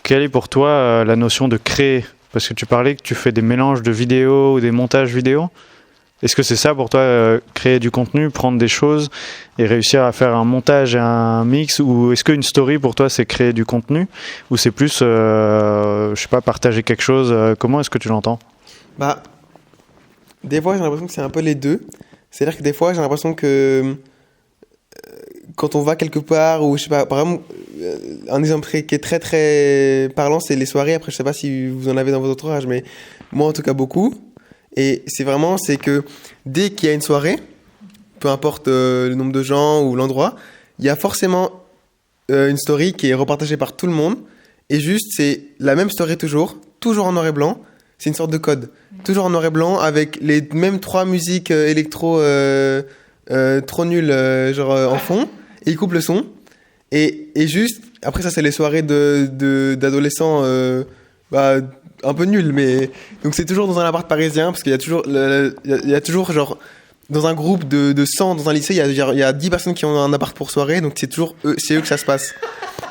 Speaker 1: quelle est pour toi la notion de créer ? Parce que tu parlais que tu fais des mélanges de vidéos ou des montages vidéo. Est-ce que c'est ça pour toi, créer du contenu, prendre des choses et réussir à faire un montage et un mix, ou est-ce qu'une story pour toi c'est créer du contenu, ou c'est plus, je sais pas, partager quelque chose, comment est-ce que tu l'entends ?
Speaker 5: Bah, des fois j'ai l'impression que c'est un peu les deux. C'est-à-dire que des fois j'ai l'impression que quand on va quelque part, ou je sais pas, par exemple, un exemple qui est très très parlant, c'est les soirées. Après, je sais pas si vous en avez dans votre entourage, mais moi en tout cas beaucoup. Et c'est que dès qu'il y a une soirée, peu importe le nombre de gens ou l'endroit, il y a forcément une story qui est repartagée par tout le monde. Et juste, c'est la même story toujours en noir et blanc. C'est une sorte de code. Toujours en noir et blanc, avec les mêmes 3 musiques électro trop nulles en fond. Et ils coupent le son. Et juste, après ça, c'est les soirées d'adolescents un peu nul, mais donc c'est toujours dans un appart parisien, parce qu'il y a toujours genre dans un groupe de 100 dans un lycée, il y a 10 personnes qui ont un appart pour soirée, donc c'est eux que ça se passe.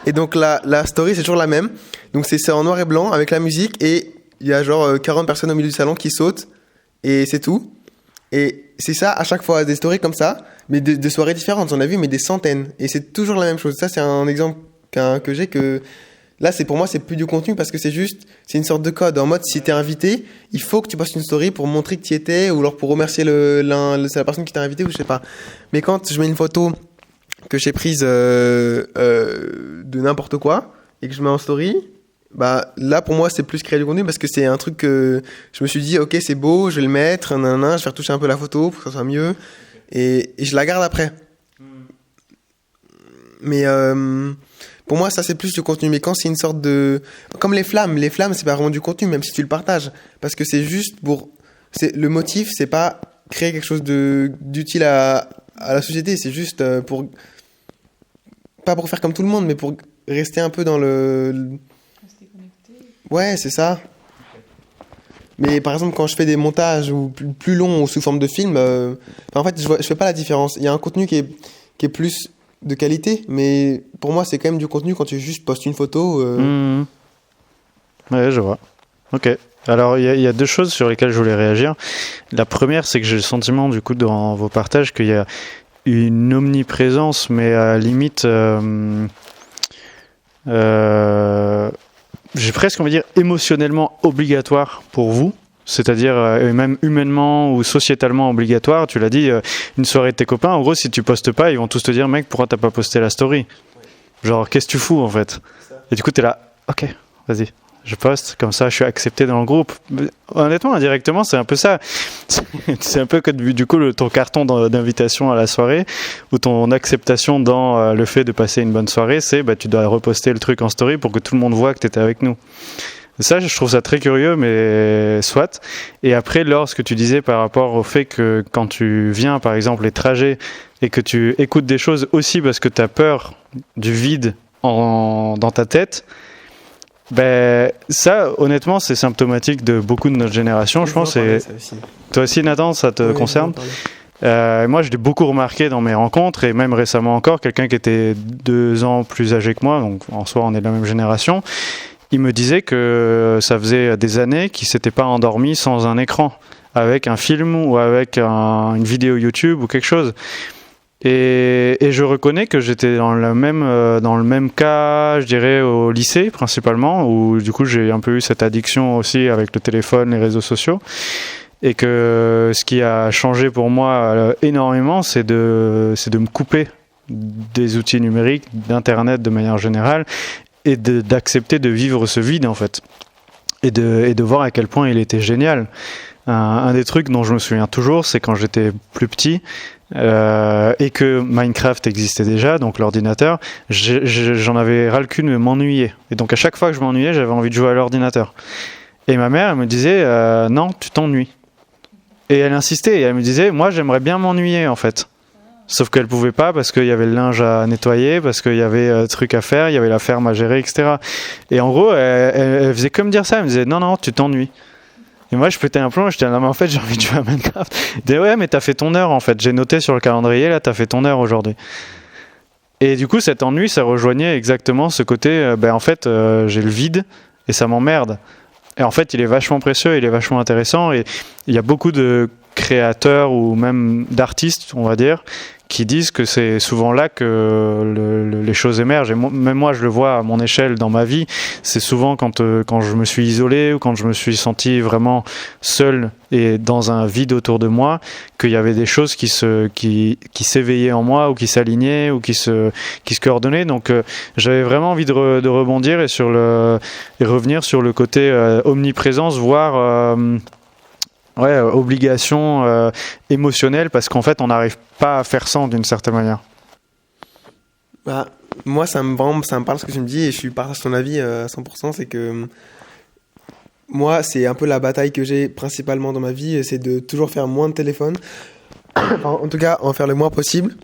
Speaker 5: Et donc la story c'est toujours la même, donc c'est en noir et blanc avec la musique, et il y a genre 40 personnes au milieu du salon qui sautent, et c'est tout. Et c'est ça à chaque fois, des stories comme ça, mais de soirées différentes, j'en ai vu mais des centaines, et c'est toujours la même chose. Ça c'est un exemple que j'ai que là, pour moi, c'est plus du contenu, parce que c'est une sorte de code. En mode, si t'es invité, il faut que tu postes une story pour montrer que tu y étais, ou alors pour remercier c'est la personne qui t'a invité, ou je sais pas. Mais quand je mets une photo que j'ai prise de n'importe quoi, et que je mets en story, bah, là, pour moi, c'est plus créer du contenu, parce que c'est un truc que je me suis dit, ok, c'est beau, je vais le mettre, je vais faire toucher un peu la photo pour que ça soit mieux, et je la garde après. Mais, pour moi, ça, c'est plus du contenu. Mais quand c'est une sorte de... Comme les flammes, c'est pas vraiment du contenu, même si tu le partages. Parce que c'est juste le motif, c'est pas créer quelque chose d'utile à à la société, c'est juste pas pour faire comme tout le monde, mais pour rester un peu dans Rester connecté. Ouais, c'est ça. Mais par exemple, quand je fais des montages ou plus longs ou sous forme de film, en fait, je fais pas la différence. Il y a un contenu qui est plus de qualité, mais pour moi, c'est quand même du contenu quand tu juste postes une photo.
Speaker 1: Ouais, je vois. Ok. Alors, il y a deux choses sur lesquelles je voulais réagir. La première, c'est que j'ai le sentiment, du coup, dans vos partages, qu'il y a une omniprésence, mais à la limite, j'ai presque envie de dire émotionnellement obligatoire pour vous. C'est-à-dire même humainement ou sociétalement obligatoire. Tu l'as dit, une soirée de tes copains, en gros, si tu postes pas, ils vont tous te dire, mec, pourquoi t'as pas posté la story? Genre, qu'est-ce que tu fous, en fait? Et du coup, t'es là, ok, vas-y, je poste, comme ça, je suis accepté dans le groupe. Mais, honnêtement, indirectement, c'est un peu ça. C'est un peu comme, du coup, ton carton d'invitation à la soirée, ou ton acceptation dans le fait de passer une bonne soirée, c'est, tu dois reposter le truc en story pour que tout le monde voit que t'étais avec nous. Ça, je trouve ça très curieux, mais soit. Et après, lorsque tu disais par rapport au fait que quand tu viens, par exemple, les trajets, et que tu écoutes des choses aussi parce que tu as peur du vide dans ta tête, ça, honnêtement, c'est symptomatique de beaucoup de notre génération, je pense. Toi aussi, Nathan, ça te concerne? Moi, je l'ai beaucoup remarqué dans mes rencontres, et même récemment encore, quelqu'un qui était 2 ans plus âgé que moi, donc en soi, on est de la même génération. Il me disait que ça faisait des années qu'il ne s'était pas endormi sans un écran, avec un film ou avec une vidéo YouTube ou quelque chose. Et je reconnais que j'étais dans le même cas, je dirais, au lycée principalement, où du coup j'ai un peu eu cette addiction aussi avec le téléphone, les réseaux sociaux. Et que ce qui a changé pour moi énormément, c'est de me couper des outils numériques, d'Internet de manière générale, et d'accepter de vivre ce vide en fait, et de voir à quel point il était génial. Un des trucs dont je me souviens toujours, c'est quand j'étais plus petit et que Minecraft existait déjà, donc l'ordinateur, j'en avais ras le cul de m'ennuyer, et donc à chaque fois que je m'ennuyais, j'avais envie de jouer à l'ordinateur, et ma mère elle me disait non, tu t'ennuies, et elle insistait et elle me disait, moi j'aimerais bien m'ennuyer en fait. Sauf qu'elle pouvait pas parce qu'il y avait le linge à nettoyer, parce qu'il y avait trucs à faire, il y avait la ferme à gérer, etc. Et en gros, elle faisait comme dire ça, elle me disait non, tu t'ennuies. Et moi, je pétais un plomb, je disais non, mais en fait, j'ai envie de jouer à Minecraft. Elle disait ouais, mais t'as fait ton heure en fait, j'ai noté sur le calendrier, là, t'as fait ton heure aujourd'hui. Et du coup, cet ennui, ça rejoignait exactement ce côté, en fait, j'ai le vide et ça m'emmerde. Et en fait, il est vachement précieux, il est vachement intéressant, et il y a beaucoup de créateurs ou même d'artistes, on va dire, qui disent que c'est souvent là que les choses émergent. Et même moi, je le vois à mon échelle dans ma vie. C'est souvent quand je me suis isolé, ou quand je me suis senti vraiment seul et dans un vide autour de moi, qu'il y avait des choses qui s'éveillaient en moi, ou qui s'alignaient, ou qui se coordonnaient. Donc j'avais vraiment envie de rebondir et revenir sur le côté omniprésence, voire obligation émotionnelle, parce qu'en fait on n'arrive pas à faire sans d'une certaine manière.
Speaker 5: Moi ça me parle ce que tu me dis, et je partage ton avis à 100%. C'est que moi c'est un peu la bataille que j'ai principalement dans ma vie, c'est de toujours faire moins de téléphone, en tout cas en faire le moins possible,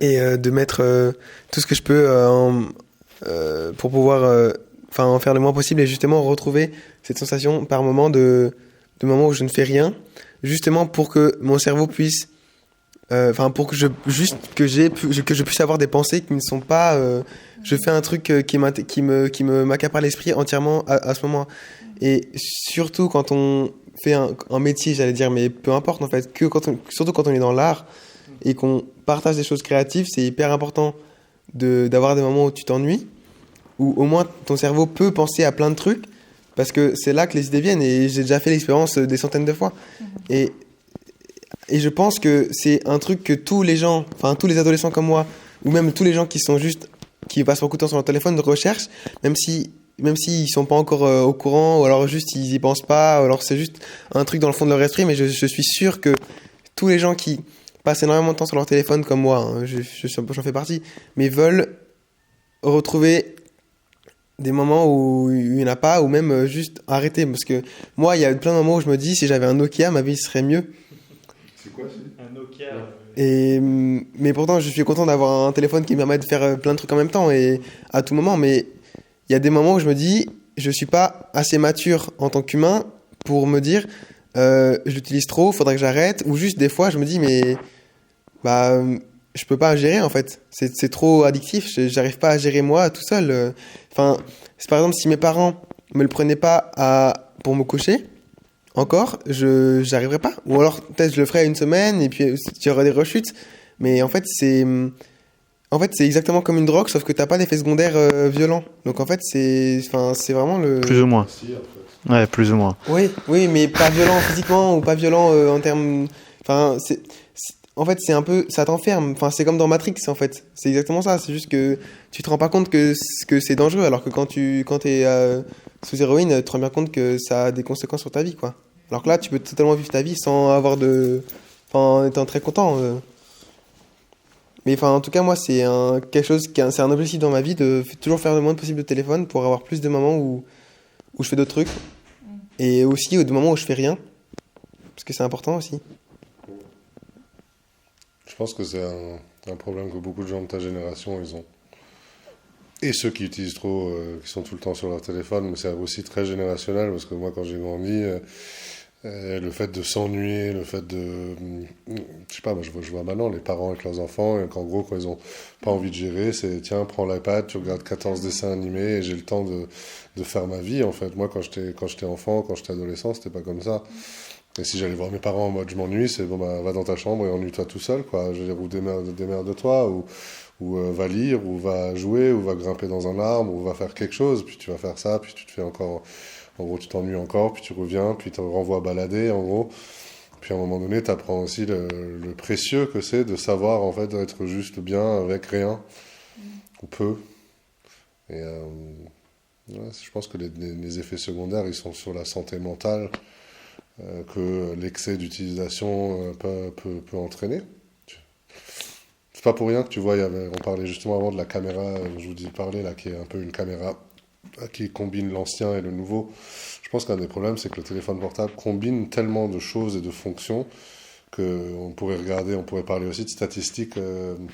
Speaker 5: et de mettre tout ce que je peux pour pouvoir en faire le moins possible, et justement retrouver cette sensation par moment de moments où je ne fais rien, justement pour que mon cerveau puisse pour que je puisse avoir des pensées qui ne sont pas je fais un truc qui m'accapare l'esprit entièrement à ce moment. Et surtout quand on fait un métier, j'allais dire, mais peu importe en fait, surtout quand on est dans l'art et qu'on partage des choses créatives, c'est hyper important d'avoir des moments où tu t'ennuies, où au moins ton cerveau peut penser à plein de trucs, parce que c'est là que les idées viennent, et j'ai déjà fait l'expérience des centaines de fois. Et je pense que c'est un truc que tous les gens, tous les adolescents comme moi, ou même tous les gens qui passent beaucoup de temps sur leur téléphone, recherchent, même s'ils sont pas encore au courant, ou alors juste ils y pensent pas, ou alors c'est juste un truc dans le fond de leur esprit. Mais je suis sûr que tous les gens qui passent énormément de temps sur leur téléphone comme moi, j'en fais partie, mais veulent retrouver des moments où il n'y en a pas, ou même juste arrêter. Parce que moi, il y a plein de moments où je me dis, si j'avais un Nokia, ma vie serait mieux.
Speaker 3: C'est quoi, c'est
Speaker 1: Nokia.
Speaker 5: Mais pourtant, je suis content d'avoir un téléphone qui me permet de faire plein de trucs en même temps et à tout moment. Mais il y a des moments où je me dis, je suis pas assez mature en tant qu'humain pour me dire, je l'utilise trop, faudrait que j'arrête. Ou juste des fois, je me dis, mais je peux pas gérer en fait. C'est trop addictif. J'arrive pas à gérer moi tout seul. Enfin, par exemple, si mes parents me le prenaient pas pour me coucher. Encore, j'arriverai pas. Ou alors peut-être je le ferai une semaine et puis il y aura des rechutes. Mais en fait c'est exactement comme une drogue, sauf que t'as pas d'effet secondaire violent. Donc en fait c'est vraiment le.
Speaker 1: Plus ou moins.
Speaker 3: Si, en fait.
Speaker 1: Ouais, plus ou moins.
Speaker 5: Oui, mais pas violent physiquement ou pas violent en termes. Enfin en fait c'est un peu, ça t'enferme. Enfin c'est comme dans Matrix en fait. C'est exactement ça. C'est juste que tu te rends pas compte que c'est dangereux, alors que quand t'es sous héroïne, tu te rends bien compte que ça a des conséquences sur ta vie, quoi. Alors que là, tu peux totalement vivre ta vie sans avoir en étant très content. Mais en tout cas, moi, c'est c'est un objectif dans ma vie de toujours faire le moins possible de téléphone pour avoir plus de moments où je fais d'autres trucs. Et aussi de moments où je fais rien. Parce que c'est important aussi.
Speaker 3: Je pense que c'est un problème que beaucoup de gens de ta génération, ils ont. Et ceux qui utilisent trop, qui sont tout le temps sur leur téléphone, mais c'est aussi très générationnel, parce que moi, quand j'ai grandi, le fait de s'ennuyer, le fait de... Je sais pas, moi je vois maintenant les parents avec leurs enfants, et qu'en gros, quand ils ont pas envie de gérer, c'est tiens, prends l'iPad, tu regardes 14 dessins animés, et j'ai le temps de faire ma vie, en fait. Moi, quand j'étais enfant, quand j'étais adolescent, c'était pas comme ça. Et si j'allais voir mes parents en mode je m'ennuie, c'est bon, va dans ta chambre et ennuie-toi tout seul, quoi. Je veux dire, ou démerde-toi, ou va lire, ou va jouer, ou va grimper dans un arbre, ou va faire quelque chose, puis tu vas faire ça, puis tu te fais encore... En gros, tu t'ennuies encore, puis tu reviens, puis tu te renvoies balader, en gros. Puis à un moment donné, tu apprends aussi le précieux que c'est de savoir, en fait, d'être juste bien avec rien, ou peu. Et je pense que les effets secondaires, ils sont sur la santé mentale, que l'excès d'utilisation peut entraîner. C'est pas pour rien que tu vois, on parlait justement avant de la caméra, je vous dis parler là, qui est un peu une caméra qui combine l'ancien et le nouveau. Je pense qu'un des problèmes, c'est que le téléphone portable combine tellement de choses et de fonctions qu'on pourrait regarder, on pourrait parler aussi de statistiques,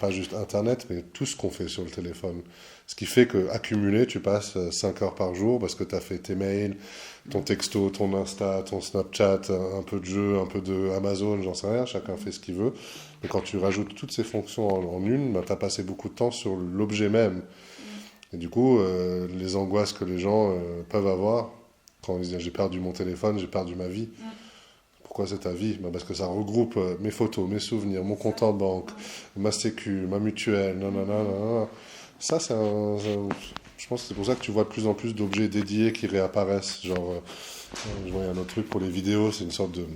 Speaker 3: pas juste Internet, mais tout ce qu'on fait sur le téléphone. Ce qui fait qu'accumulé, tu passes 5 heures par jour parce que tu as fait tes mails, ton texto, ton Insta, ton Snapchat, un peu de jeu, un peu de Amazon, j'en sais rien, chacun fait ce qu'il veut. Mais quand tu rajoutes toutes ces fonctions en une, tu as passé beaucoup de temps sur l'objet même. Et du coup, les angoisses que les gens peuvent avoir, quand ils disent « j'ai perdu mon téléphone, j'ai perdu ma vie », pourquoi c'est ta vie ? Parce que ça regroupe mes photos, mes souvenirs, mon compte en banque, ma sécu, ma mutuelle, nanana. Ça, je pense que c'est pour ça que tu vois de plus en plus d'objets dédiés qui réapparaissent. Genre, je vois un autre truc pour les vidéos, c'est une sorte de...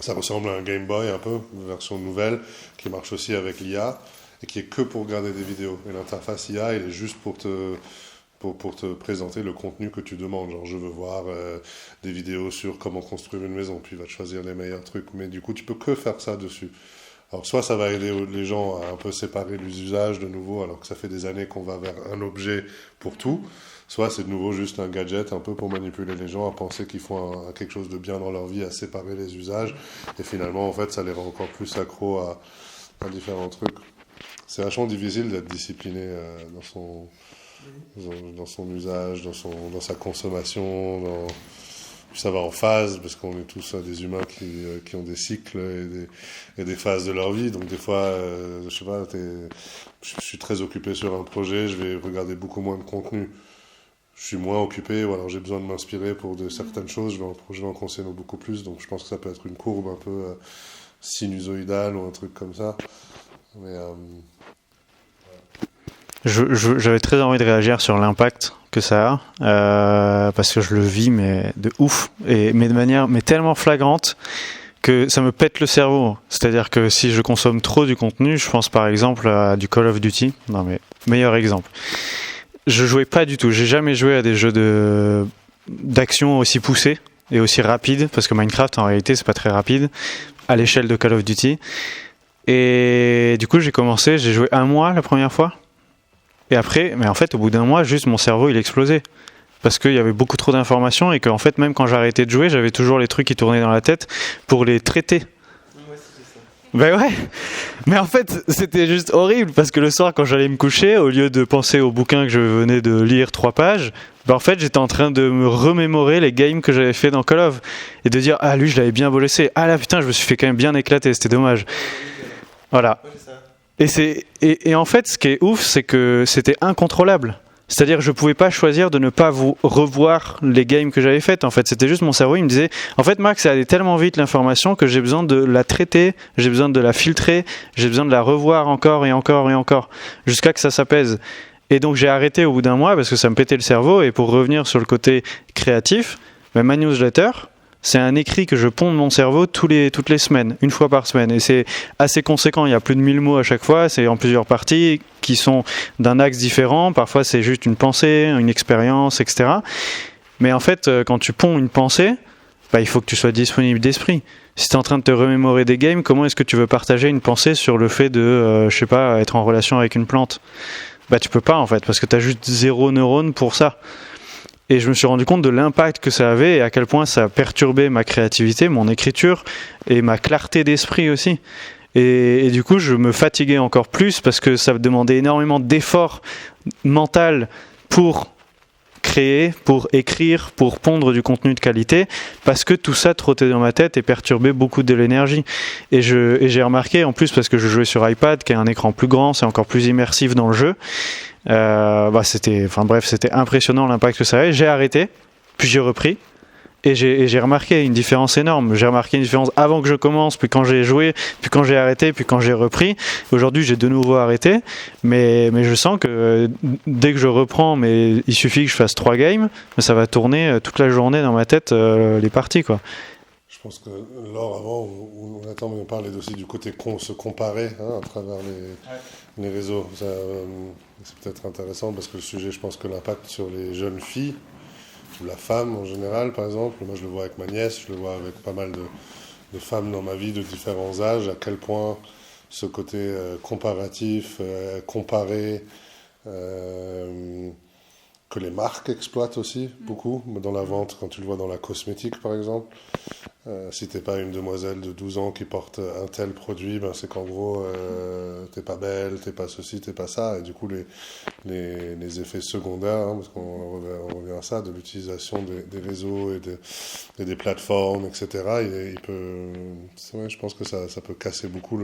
Speaker 3: Ça ressemble à un Game Boy un peu, une version nouvelle, qui marche aussi avec l'IA, et qui est que pour regarder des vidéos. Et l'interface IA, elle est juste pour te présenter le contenu que tu demandes. Genre, je veux voir des vidéos sur comment construire une maison, puis il va te choisir les meilleurs trucs. Mais du coup, tu peux que faire ça dessus. Alors, soit ça va aider les gens à un peu séparer les usages de nouveau, alors que ça fait des années qu'on va vers un objet pour tout. Soit c'est de nouveau juste un gadget, un peu pour manipuler les gens à penser qu'ils font quelque chose de bien dans leur vie, à séparer les usages. Et finalement, en fait, ça les rend encore plus accros à différents trucs. C'est vachement difficile d'être discipliné dans son usage, dans sa consommation, ça va en phase, parce qu'on est tous des humains qui ont des cycles et des phases de leur vie. Donc des fois, je sais pas, je suis très occupé sur un projet, je vais regarder beaucoup moins de contenu. Je suis moins occupé, ou alors j'ai besoin de m'inspirer pour certaines choses, je vais en consommer beaucoup plus. Donc je pense que ça peut être une courbe un peu sinusoïdale ou un truc comme ça. Mais...
Speaker 1: J'avais très envie de réagir sur l'impact que ça a, parce que je le vis mais de ouf, mais de manière tellement flagrante que ça me pète le cerveau. C'est-à-dire que si je consomme trop du contenu, je pense par exemple à du Call of Duty, non mais meilleur exemple. Je jouais pas du tout, j'ai jamais joué à des jeux d'action aussi poussés et aussi rapides, parce que Minecraft en réalité c'est pas très rapide à l'échelle de Call of Duty. Et du coup j'ai joué 1 mois la première fois. Et après, mais en fait, au bout d'1 mois, juste mon cerveau, il explosait. Parce qu'il y avait beaucoup trop d'informations et qu'en fait, même quand j'arrêtais de jouer, j'avais toujours les trucs qui tournaient dans la tête pour les traiter. Ben ouais, mais en fait c'était juste horrible parce que le soir quand j'allais me coucher, au lieu de penser au bouquin que je venais de lire 3 pages, ben en fait j'étais en train de me remémorer les games que j'avais fait dans Call of et de dire ah lui je l'avais bien bossé, ah là putain je me suis fait quand même bien éclater, c'était dommage. Voilà. Et en fait ce qui est ouf c'est que c'était incontrôlable. C'est-à-dire que je pouvais pas choisir de ne pas vous revoir les games que j'avais faites. En fait, c'était juste mon cerveau, il me disait en fait Max, ça allait tellement vite l'information que j'ai besoin de la traiter, j'ai besoin de la filtrer, j'ai besoin de la revoir encore et encore et encore jusqu'à que ça s'apaise. Et donc j'ai arrêté au bout d'un mois parce que ça me pétait le cerveau. Et pour revenir sur le côté créatif, ma newsletter, c'est un écrit que je ponds de mon cerveau toutes les semaines, une fois par semaine. Et c'est assez conséquent, il y a plus de 1000 mots à chaque fois, c'est en plusieurs parties qui sont d'un axe différent. Parfois c'est juste une pensée, une expérience, etc. Mais en fait, quand tu ponds une pensée, bah, il faut que tu sois disponible d'esprit. Si tu es en train de te remémorer des games, comment est-ce que tu veux partager une pensée sur le fait de, je sais pas, être en relation avec une plante ? Bah tu peux pas en fait, parce que tu as juste 0 neurone pour ça. Et je me suis rendu compte de l'impact que ça avait et à quel point ça perturbait ma créativité, mon écriture et ma clarté d'esprit aussi. Et du coup, je me fatiguais encore plus parce que ça me demandait énormément d'efforts mental pour créer, pour écrire, pour pondre du contenu de qualité, parce que tout ça trottait dans ma tête et perturbait beaucoup de l'énergie. Et j'ai remarqué, en plus, parce que je jouais sur iPad, qui a un écran plus grand, c'est encore plus immersif dans le jeu, c'était impressionnant l'impact que ça avait. J'ai arrêté, puis j'ai repris. Et j'ai remarqué une différence énorme. J'ai remarqué une différence avant que je commence, puis quand j'ai joué, puis quand j'ai arrêté, puis quand j'ai repris. Aujourd'hui, j'ai de nouveau arrêté, mais je sens que dès que je reprends, mais il suffit que je fasse 3 games, mais ça va tourner toute la journée dans ma tête les parties, quoi.
Speaker 3: Je pense que Laure, avant, on attend de parler aussi du côté se comparer à travers les réseaux. C'est peut-être intéressant parce que le sujet, je pense que l'impact sur les jeunes filles, ou la femme en général, par exemple. Moi, je le vois avec ma nièce, je le vois avec pas mal de femmes dans ma vie de différents âges, à quel point ce côté comparatif, comparé, que les marques exploitent aussi beaucoup, dans la vente, quand tu le vois dans la cosmétique, par exemple. Si t'es pas une demoiselle de 12 ans qui porte un tel produit, ben c'est qu'en gros, t'es pas belle, t'es pas ceci, t'es pas ça. Et du coup, les effets secondaires, parce qu'on revient à ça, de l'utilisation des réseaux et des plateformes, etc. C'est vrai, je pense que ça peut casser beaucoup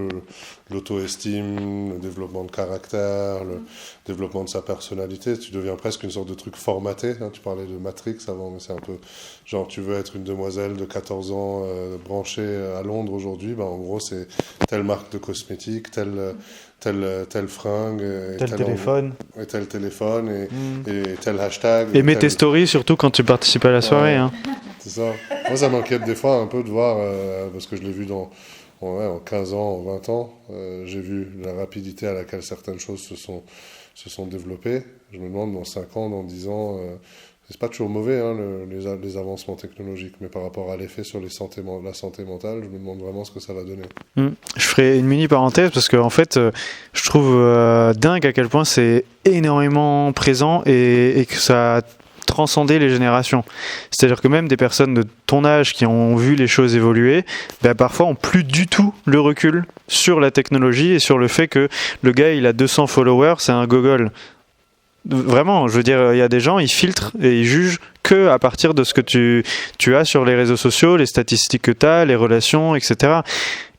Speaker 3: l'auto-estime, le développement de caractère, le développement de sa personnalité. Tu deviens presque une sorte de truc formaté. Tu parlais de Matrix avant, mais c'est un peu genre tu veux être une demoiselle de 14 ans branchée à Londres aujourd'hui, en gros c'est telle marque de cosmétiques, telle fringue,
Speaker 1: tel téléphone,
Speaker 3: et tel téléphone et tel hashtag.
Speaker 1: Et mets tes stories surtout quand tu participes à la soirée.
Speaker 3: C'est ça. Moi ça m'inquiète des fois un peu de voir, parce que je l'ai vu en 15 ans, en 20 ans, j'ai vu la rapidité à laquelle certaines choses se sont développées. Je me demande dans 5 ans, dans 10 ans... c'est pas toujours mauvais, les avancements technologiques, mais par rapport à l'effet sur la santé mentale, je me demande vraiment ce que ça va donner.
Speaker 1: Je ferai une mini parenthèse parce que en fait, je trouve dingue à quel point c'est énormément présent et que ça a transcendé les générations. C'est-à-dire que même des personnes de ton âge qui ont vu les choses évoluer, parfois ont plus du tout le recul sur la technologie et sur le fait que le gars il a 200 followers, c'est un gogol. Vraiment, je veux dire, il y a des gens, ils filtrent et ils jugent que à partir de ce que tu as sur les réseaux sociaux, les statistiques que tu as, les relations, etc.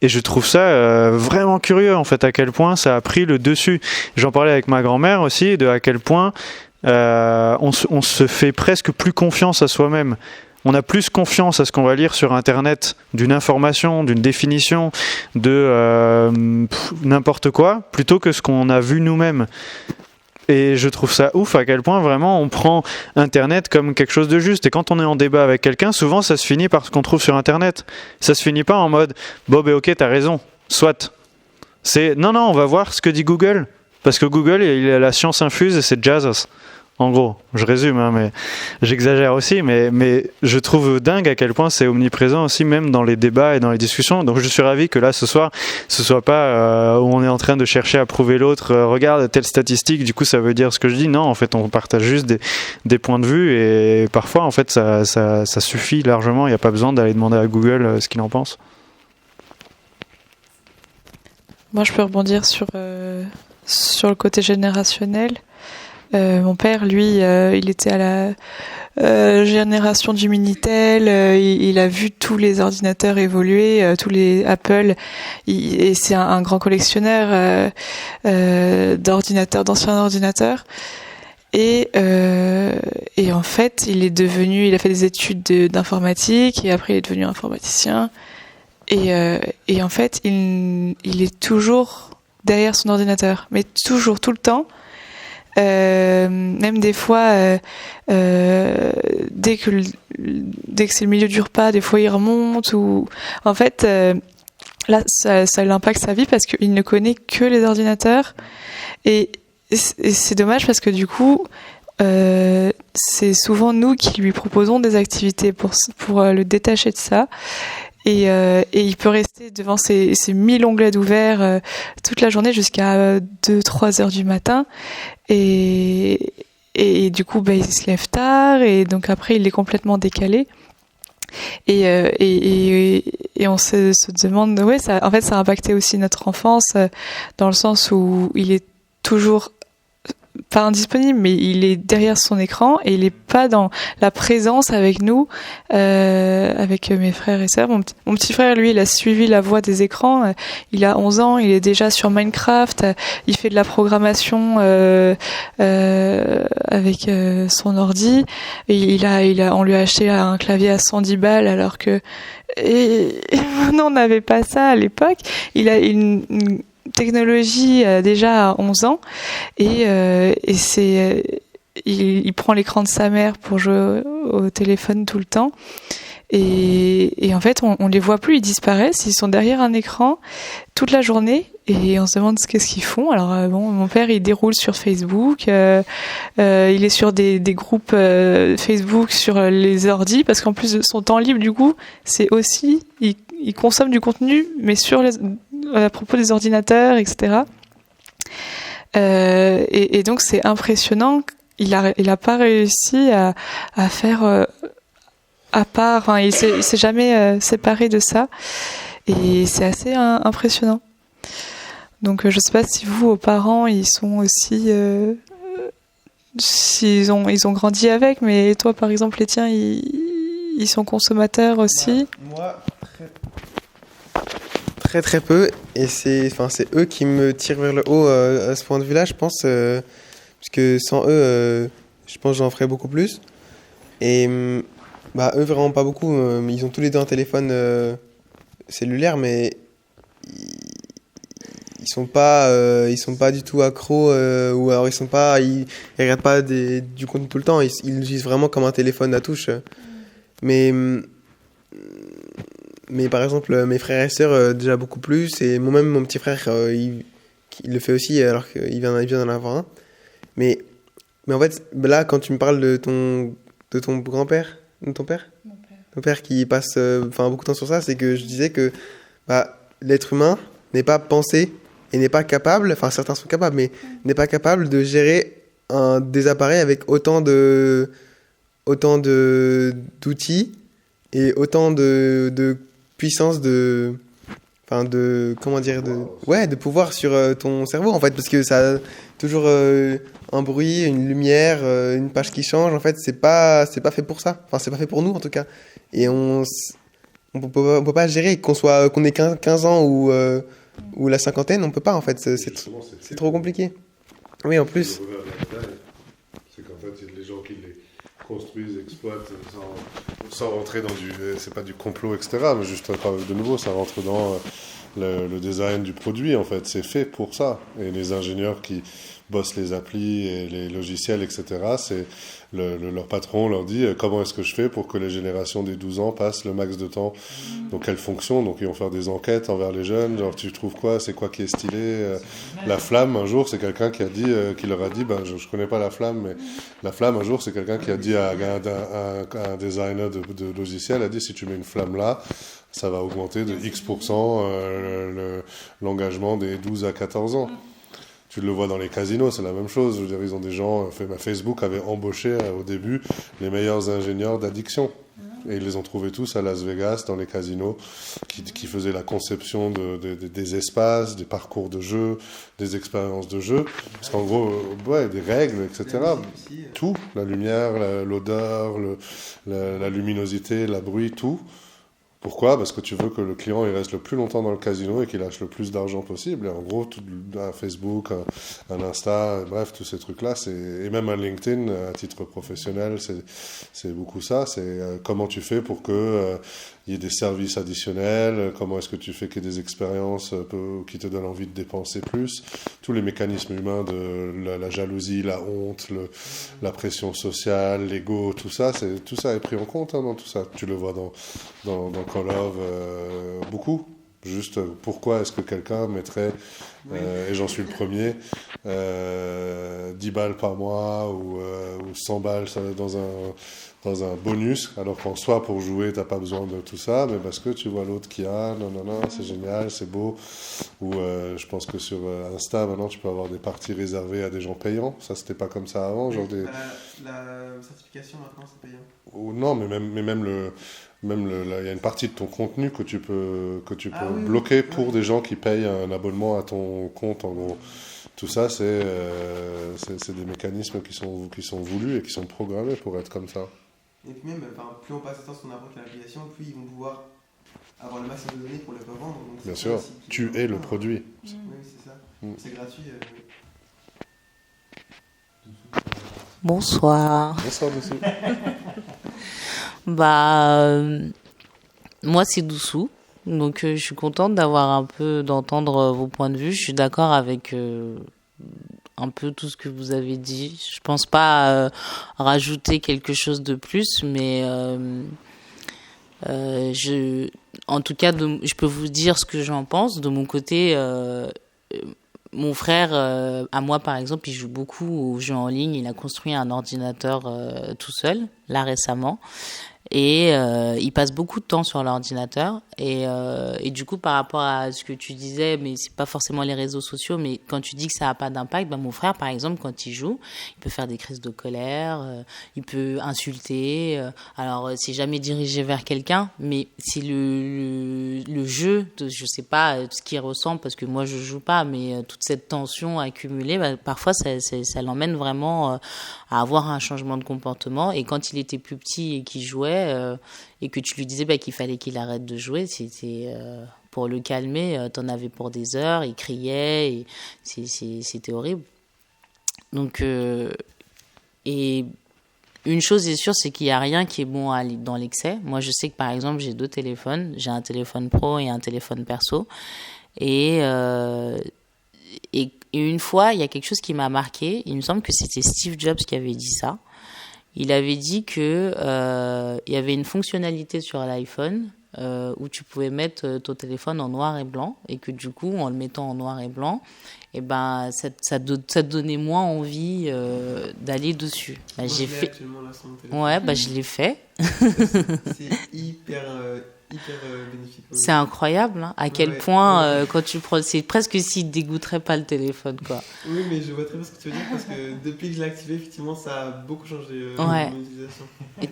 Speaker 1: Et je trouve ça vraiment curieux, en fait, à quel point ça a pris le dessus. J'en parlais avec ma grand-mère aussi, de à quel point on se fait presque plus confiance à soi-même. On a plus confiance à ce qu'on va lire sur Internet, d'une information, d'une définition, de n'importe quoi, plutôt que ce qu'on a vu nous-mêmes. Et je trouve ça ouf à quel point vraiment on prend Internet comme quelque chose de juste. Et quand on est en débat avec quelqu'un, souvent ça se finit par ce qu'on trouve sur Internet. Ça se finit pas en mode « Bon, ok, t'as raison, soit ». C'est « Non, on va voir ce que dit Google ». Parce que Google, il a la science infuse et c'est jazz. En gros, je résume, mais j'exagère aussi, mais je trouve dingue à quel point c'est omniprésent aussi, même dans les débats et dans les discussions. Donc je suis ravi que là, ce soir, ce soit pas où on est en train de chercher à prouver l'autre, regarde telle statistique, du coup ça veut dire ce que je dis. Non, en fait, on partage juste des points de vue et parfois, en fait, ça suffit largement. Il n'y a pas besoin d'aller demander à Google ce qu'il en pense.
Speaker 2: Moi, je peux rebondir sur le côté générationnel. Mon père, lui, il était à la génération du Minitel. Il a vu tous les ordinateurs évoluer, tous les Apple. Et c'est un grand collectionneur d'ordinateurs, d'anciens ordinateurs. Et en fait, il a fait des études d'informatique et après il est devenu informaticien. Et en fait, il est toujours derrière son ordinateur, mais toujours, tout le temps. Même des fois, dès que c'est le milieu du repas, des fois il remonte ou en fait, là, ça impacte sa vie parce qu'il ne connaît que les ordinateurs et c'est dommage parce que du coup, c'est souvent nous qui lui proposons des activités pour le détacher de ça. Et il peut rester devant ces 1000 onglets ouverts toute la journée jusqu'à 2-3 heures du matin. Et du coup, il se lève tard et donc après, il est complètement décalé. Et on se demande, ça a impacté aussi notre enfance dans le sens où il est toujours pas indisponible, mais il est derrière son écran et il est pas dans la présence avec nous, avec mes frères et sœurs. Mon petit frère, lui, il a suivi la voie des écrans. Il a 11 ans, il est déjà sur Minecraft. Il fait de la programmation avec son ordi. Et on lui a acheté un clavier à 110 balles alors que non, on n'avait pas ça à l'époque. Il a une technologie déjà à 11 ans et il prend l'écran de sa mère pour jouer au téléphone tout le temps et en fait on les voit plus, ils disparaissent, ils sont derrière un écran toute la journée et on se demande qu'est-ce qu'ils font. Alors mon père il déroule sur Facebook, il est sur des groupes Facebook sur les ordis parce qu'en plus de son temps libre du coup c'est aussi il consomme du contenu mais à propos des ordinateurs, etc. Et donc c'est impressionnant. Il a pas réussi à faire à part. Enfin, il s'est jamais séparé de ça. Et c'est assez impressionnant. Donc je sais pas si vous, aux parents, ils sont aussi, s'ils ont grandi avec. Mais toi, par exemple, les tiens, ils sont consommateurs aussi.
Speaker 5: Moi, très peu, et c'est eux qui me tirent vers le haut à ce point de vue-là, je pense, parce que sans eux, je pense que j'en ferais beaucoup plus. Et eux, vraiment pas beaucoup. Ils ont tous les deux un téléphone cellulaire, mais ils sont pas du tout accros, ou alors ils regardent pas du contenu tout le temps. Ils l'utilisent vraiment comme un téléphone à touche. Mais par exemple, mes frères et sœurs, déjà beaucoup plus. Et moi-même, mon petit frère, il le fait aussi, alors qu'il vient d'en avoir un. Mais en fait, là, quand tu me parles de ton grand-père, de ton père ? Mon père. Ton père qui passe beaucoup de temps sur ça, c'est que je disais que l'être humain n'est pas pensé et n'est pas capable, enfin certains sont capables, mais n'est pas capable de gérer des appareils avec autant d'outils et autant de puissance de pouvoir sur ton cerveau en fait, parce que ça a toujours un bruit, une lumière, une page qui change. En fait, c'est pas fait pour ça. Enfin, c'est pas fait pour nous en tout cas. Et on peut pas gérer qu'on ait 15 ans ou la cinquantaine, on peut pas en fait. C'est trop compliqué. Oui, en plus.
Speaker 3: C'est qu'en fait, les gens qui les construisent, exploitent, sans rentrer dans c'est pas du complot, etc. Mais juste, de nouveau, ça rentre dans le design du produit, en fait. C'est fait pour ça. Et les ingénieurs qui bossent les applis et les logiciels, etc., c'est leur patron leur dit comment est-ce que je fais pour que les générations des 12 ans passent le max de temps dans quelle fonction. Donc ils vont faire des enquêtes envers les jeunes, genre tu trouves quoi, c'est quoi qui est stylé. La flamme, un jour, c'est quelqu'un qui leur a dit, je connais pas la flamme, mais la flamme, un jour, c'est quelqu'un qui a dit à un designer de logiciel, a dit si tu mets une flamme là, ça va augmenter de X% l'engagement des 12 à 14 ans. Tu le vois dans les casinos, c'est la même chose. Je veux dire, ils ont des gens... Facebook avait embauché au début les meilleurs ingénieurs d'addiction. Et ils les ont trouvés tous à Las Vegas, dans les casinos, qui faisaient la conception des espaces, des parcours de jeu, des expériences de jeu. Parce qu'en gros, des règles, etc. Tout, la lumière, l'odeur, la luminosité, la bruit, tout. Pourquoi ? Parce que tu veux que le client il reste le plus longtemps dans le casino et qu'il lâche le plus d'argent possible. Et en gros, un Facebook, un Insta, bref, tous ces trucs-là, et même un LinkedIn, à titre professionnel, c'est beaucoup ça. C'est comment tu fais pour que il y ait des services additionnels, comment est-ce que tu fais qu'il y ait des expériences qui te donnent envie de dépenser plus. Tous les mécanismes humains de la jalousie, la honte, la pression sociale, l'ego, tout ça est pris en compte dans tout ça. Tu le vois dans Call of beaucoup. Juste pourquoi est-ce que quelqu'un mettrait, et j'en suis le premier, 10 balles par mois ou 100 balles dans un bonus, alors qu'en soi, pour jouer, t'as pas besoin de tout ça, mais parce que tu vois l'autre qui a, non, c'est génial, c'est beau. Ou je pense que sur Insta, maintenant, tu peux avoir des parties réservées à des gens payants. Ça, c'était pas comme ça avant. Genre
Speaker 4: La certification, maintenant, c'est payant.
Speaker 3: Ou non, mais même il y a une partie de ton contenu que tu peux bloquer pour des gens qui payent un abonnement à ton compte, en gros. Tout ça, c'est des mécanismes qui sont voulus et qui sont programmés pour être comme ça.
Speaker 4: Et puis même, plus on passe de temps sur n'importe quelle application, plus ils vont pouvoir avoir le maximum de données pour le revendre. Donc
Speaker 3: bien sûr, tu es le produit.
Speaker 4: Oui, c'est ça. C'est gratuit.
Speaker 6: Bonsoir.
Speaker 3: Bonsoir, monsieur.
Speaker 6: Moi, c'est Doussou. Donc, je suis contente d'entendre vos points de vue. Je suis d'accord avec un peu tout ce que vous avez dit. Je pense pas rajouter quelque chose de plus, mais en tout cas, je peux vous dire ce que j'en pense. De mon côté, mon frère, à moi par exemple, il joue beaucoup aux jeux en ligne. Il a construit un ordinateur tout seul, là récemment. Et il passe beaucoup de temps sur l'ordinateur et du coup par rapport à ce que tu disais, mais c'est pas forcément les réseaux sociaux, mais quand tu dis que ça a pas d'impact, mon frère par exemple quand il joue, il peut faire des crises de colère, il peut insulter, alors c'est jamais dirigé vers quelqu'un, mais c'est le jeu, je sais pas ce qu'il ressent parce que moi je joue pas, mais toute cette tension accumulée, parfois ça l'emmène vraiment à avoir un changement de comportement. Et quand il était plus petit et qu'il jouait et que tu lui disais qu'il fallait qu'il arrête de jouer, c'était pour le calmer, t'en avais pour des heures, il criait, et c'était horrible. Donc et une chose est sûre, c'est qu'il n'y a rien qui est bon dans l'excès. Moi je sais que par exemple j'ai 2 téléphones, j'ai un téléphone pro et un téléphone perso, et une fois il y a quelque chose qui m'a marqué. Il me semble que c'était Steve Jobs qui avait dit ça. Il avait dit que il y avait une fonctionnalité sur l'iPhone où tu pouvais mettre ton téléphone en noir et blanc, et que du coup, en le mettant en noir et blanc, ça te donnait moins envie d'aller dessus. J'ai fait. Je l'ai fait.
Speaker 4: C'est hyper bénéfique.
Speaker 6: C'est incroyable, hein, à quel point quand tu prends, c'est presque s'il te dégoûterait pas le téléphone, quoi.
Speaker 4: Oui, mais je vois très bien ce que tu veux dire, parce que depuis que je l'ai activé, effectivement, ça a beaucoup changé mon utilisation.
Speaker 6: Et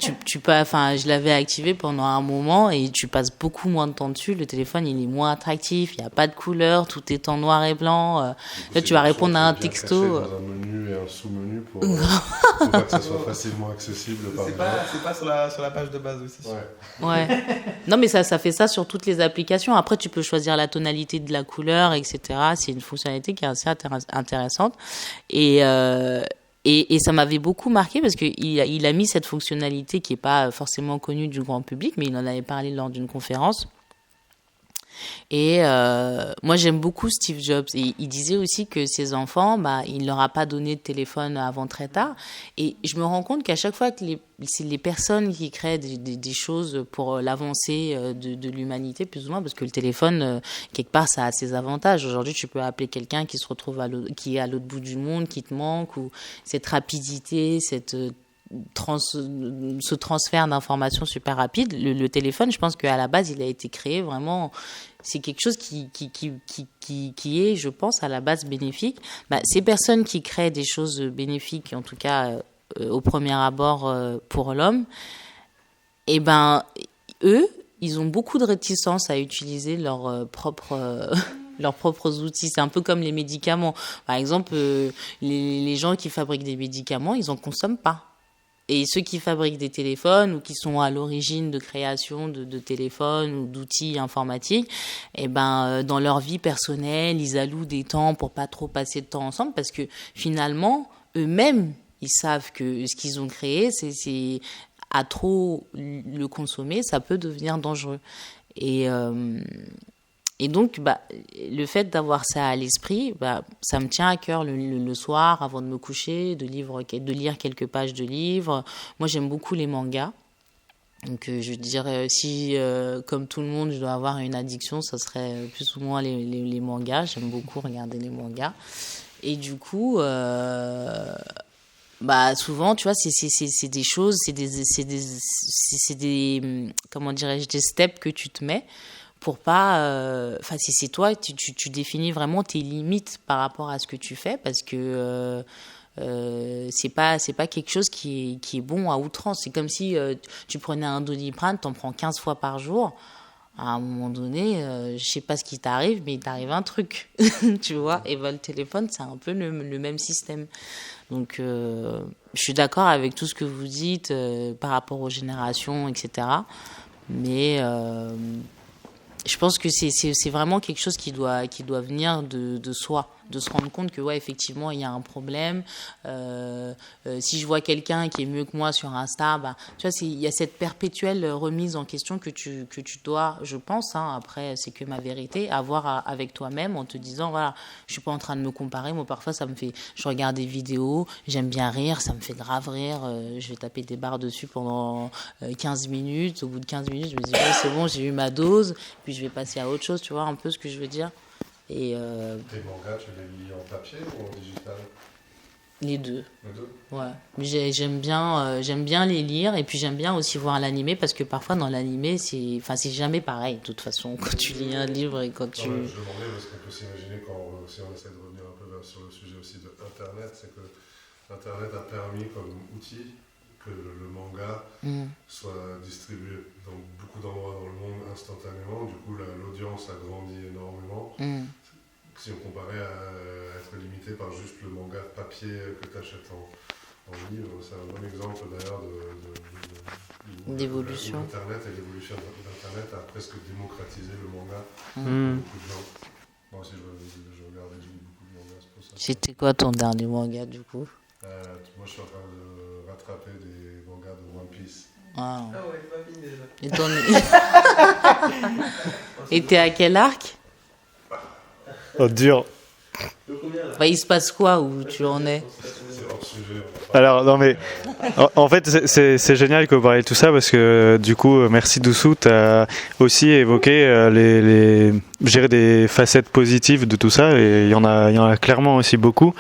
Speaker 6: je l'avais activé pendant un moment et tu passes beaucoup moins de temps dessus. Le téléphone, il est moins attractif, il n'y a pas de couleur, tout est en noir et blanc. Là, tu vas répondre à un texto.
Speaker 3: Dans un menu et un sous-menu pour pas que ça soit facilement accessible.
Speaker 4: C'est pas sur la page de base, oui, c'est sûr.
Speaker 6: Ouais. Non, mais ça fait ça sur toutes les applications. Après, tu peux choisir la tonalité de la couleur, etc. C'est une fonctionnalité qui est assez intéressante. Et ça m'avait beaucoup marqué parce qu'il a mis cette fonctionnalité qui n'est pas forcément connue du grand public, mais il en avait parlé lors d'une conférence. Et moi j'aime beaucoup Steve Jobs, et il disait aussi que ses enfants, il leur a pas donné de téléphone avant très tard, et je me rends compte qu'à chaque fois que c'est les personnes qui créent des choses pour l'avancée de l'humanité, plus ou moins, parce que le téléphone quelque part ça a ses avantages. Aujourd'hui tu peux appeler quelqu'un qui se retrouve qui est à l'autre bout du monde, qui te manque, ou cette rapidité, ce transfert d'informations super rapide. Le téléphone, je pense qu'à la base il a été créé vraiment, c'est quelque chose qui est, je pense, à la base bénéfique. Ces personnes qui créent des choses bénéfiques, en tout cas au premier abord pour l'homme, et ben eux, ils ont beaucoup de réticence à utiliser leurs propres outils. C'est un peu comme les médicaments. Par exemple, les gens qui fabriquent des médicaments, ils en consomment pas. Et ceux qui fabriquent des téléphones ou qui sont à l'origine de création de téléphones ou d'outils informatiques, et ben dans leur vie personnelle, ils allouent des temps pour pas trop passer de temps ensemble parce que finalement, eux-mêmes, ils savent que ce qu'ils ont créé, c'est à trop le consommer, ça peut devenir dangereux. Et donc, le fait d'avoir ça à l'esprit, ça me tient à cœur le soir, avant de me coucher, de lire quelques pages de livres. Moi, j'aime beaucoup les mangas. Donc, je dirais, si, comme tout le monde, je dois avoir une addiction, ça serait plus ou moins les mangas. J'aime beaucoup regarder les mangas. Et du coup, souvent, tu vois, c'est des choses, c'est des comment dirais-je, des steps que tu te mets pour pas, c'est toi, tu définis vraiment tes limites par rapport à ce que tu fais parce que c'est pas quelque chose qui est bon à outrance. C'est comme si tu prenais un Doliprane, t'en prends 15 fois par jour. À un moment donné, je sais pas ce qui t'arrive, mais il t'arrive un truc, tu vois. Et le téléphone, c'est un peu le même système. Donc, je suis d'accord avec tout ce que vous dites par rapport aux générations, etc. Mais je pense que c'est vraiment quelque chose qui doit venir de soi, de se rendre compte que ouais, effectivement il y a un problème. Si je vois quelqu'un qui est mieux que moi sur Insta, tu vois, il y a cette perpétuelle remise en question que tu dois, je pense, après c'est que ma vérité, avoir avec toi-même en te disant voilà, je suis pas en train de me comparer. Moi parfois je regarde des vidéos, j'aime bien rire, ça me fait grave rire, je vais taper des barres dessus pendant 15 minutes. Au bout de 15 minutes je me dis ouais, c'est bon, j'ai eu ma dose, puis je vais passer à autre chose, tu vois un peu ce que je veux dire. Et
Speaker 3: tes mangas, tu les lis en papier ou en digital?
Speaker 6: Les deux.
Speaker 3: Les deux?
Speaker 6: Ouais. Mais j'aime bien les lire et puis j'aime bien aussi voir l'animé parce que parfois dans l'animé c'est jamais pareil de toute façon quand tu lis un livre et quand tu...
Speaker 3: Je demandais parce qu'on peut s'imaginer si on essaie de revenir un peu sur le sujet aussi de Internet, c'est que Internet a permis comme outil que le manga soit distribué dans beaucoup d'endroits dans le monde instantanément. Du coup, l'audience a grandi énormément. Si on comparait à être limité par juste le manga papier que tu achètes en livre, c'est un bon exemple d'ailleurs
Speaker 6: d'évolution.
Speaker 3: Internet et l'évolution d'Internet a presque démocratisé le manga pour beaucoup de gens. Moi aussi, je regardais, je lis beaucoup de mangas, c'est pour ça.
Speaker 6: C'était quoi ton dernier manga du coup?
Speaker 3: Moi, je suis en train de rattraper des mangas de One Piece.
Speaker 5: Ah ouais, c'est pas fini
Speaker 6: déjà. Et t'es à quel arc?
Speaker 1: Oh, dur.
Speaker 6: Il se passe quoi où tu en es?
Speaker 3: C'est hors sujet.
Speaker 1: Alors, non mais, en fait, c'est génial que vous parliez de tout ça parce que du coup, merci Doussou, tu as aussi évoqué des facettes positives de tout ça et il y en a clairement aussi beaucoup.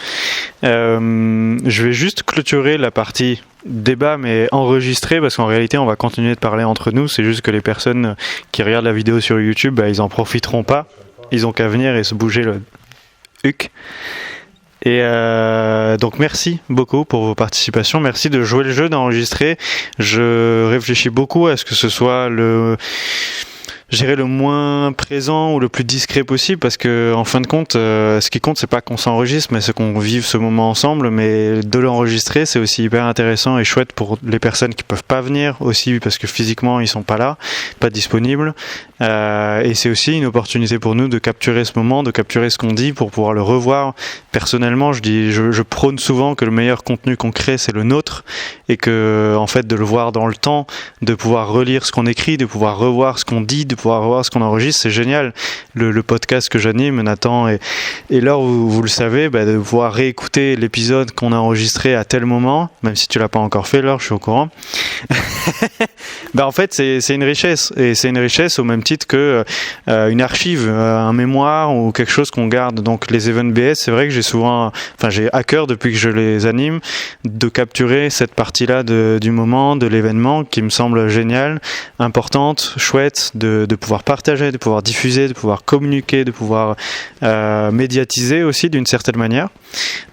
Speaker 1: Je vais juste clôturer la partie débat mais enregistré parce qu'en réalité on va continuer de parler entre nous, c'est juste que les personnes qui regardent la vidéo sur YouTube ils en profiteront pas, ils ont qu'à venir et se bouger le huc. Et donc merci beaucoup pour vos participations, merci de jouer le jeu, d'enregistrer. Je réfléchis beaucoup à ce que ce soit le moins présent ou le plus discret possible parce que en fin de compte ce qui compte c'est pas qu'on s'enregistre mais c'est qu'on vive ce moment ensemble, mais de l'enregistrer c'est aussi hyper intéressant et chouette pour les personnes qui peuvent pas venir aussi parce que physiquement ils sont pas là, pas disponibles, et c'est aussi une opportunité pour nous de capturer ce moment, de capturer ce qu'on dit pour pouvoir le revoir. Personnellement je prône souvent que le meilleur contenu qu'on crée c'est le nôtre et que en fait de le voir dans le temps, de pouvoir relire ce qu'on écrit, de pouvoir revoir ce qu'on dit, de pouvoir voir ce qu'on enregistre, c'est génial. Le podcast que j'anime, Nathan, et là où vous le savez, de pouvoir réécouter l'épisode qu'on a enregistré à tel moment, même si tu l'as pas encore fait, Laure, je suis au courant. En fait, c'est une richesse, et c'est une richesse au même titre que une archive, un mémoire ou quelque chose qu'on garde. Donc les events BS, c'est vrai que j'ai à cœur depuis que je les anime de capturer cette partie-là du moment, de l'événement, qui me semble géniale, importante, chouette, de de pouvoir partager, de pouvoir diffuser, de pouvoir communiquer, de pouvoir médiatiser aussi d'une certaine manière.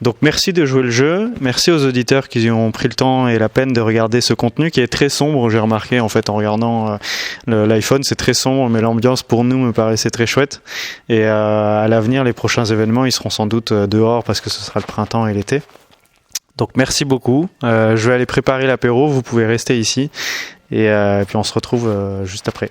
Speaker 1: Donc merci de jouer le jeu, merci aux auditeurs qui ont pris le temps et la peine de regarder ce contenu qui est très sombre, j'ai remarqué en fait en regardant l'iPhone, c'est très sombre, mais l'ambiance pour nous me paraissait très chouette. Et à l'avenir, les prochains événements, ils seront sans doute dehors parce que ce sera le printemps et l'été. Donc merci beaucoup. Je vais aller préparer l'apéro, vous pouvez rester ici et puis on se retrouve juste après.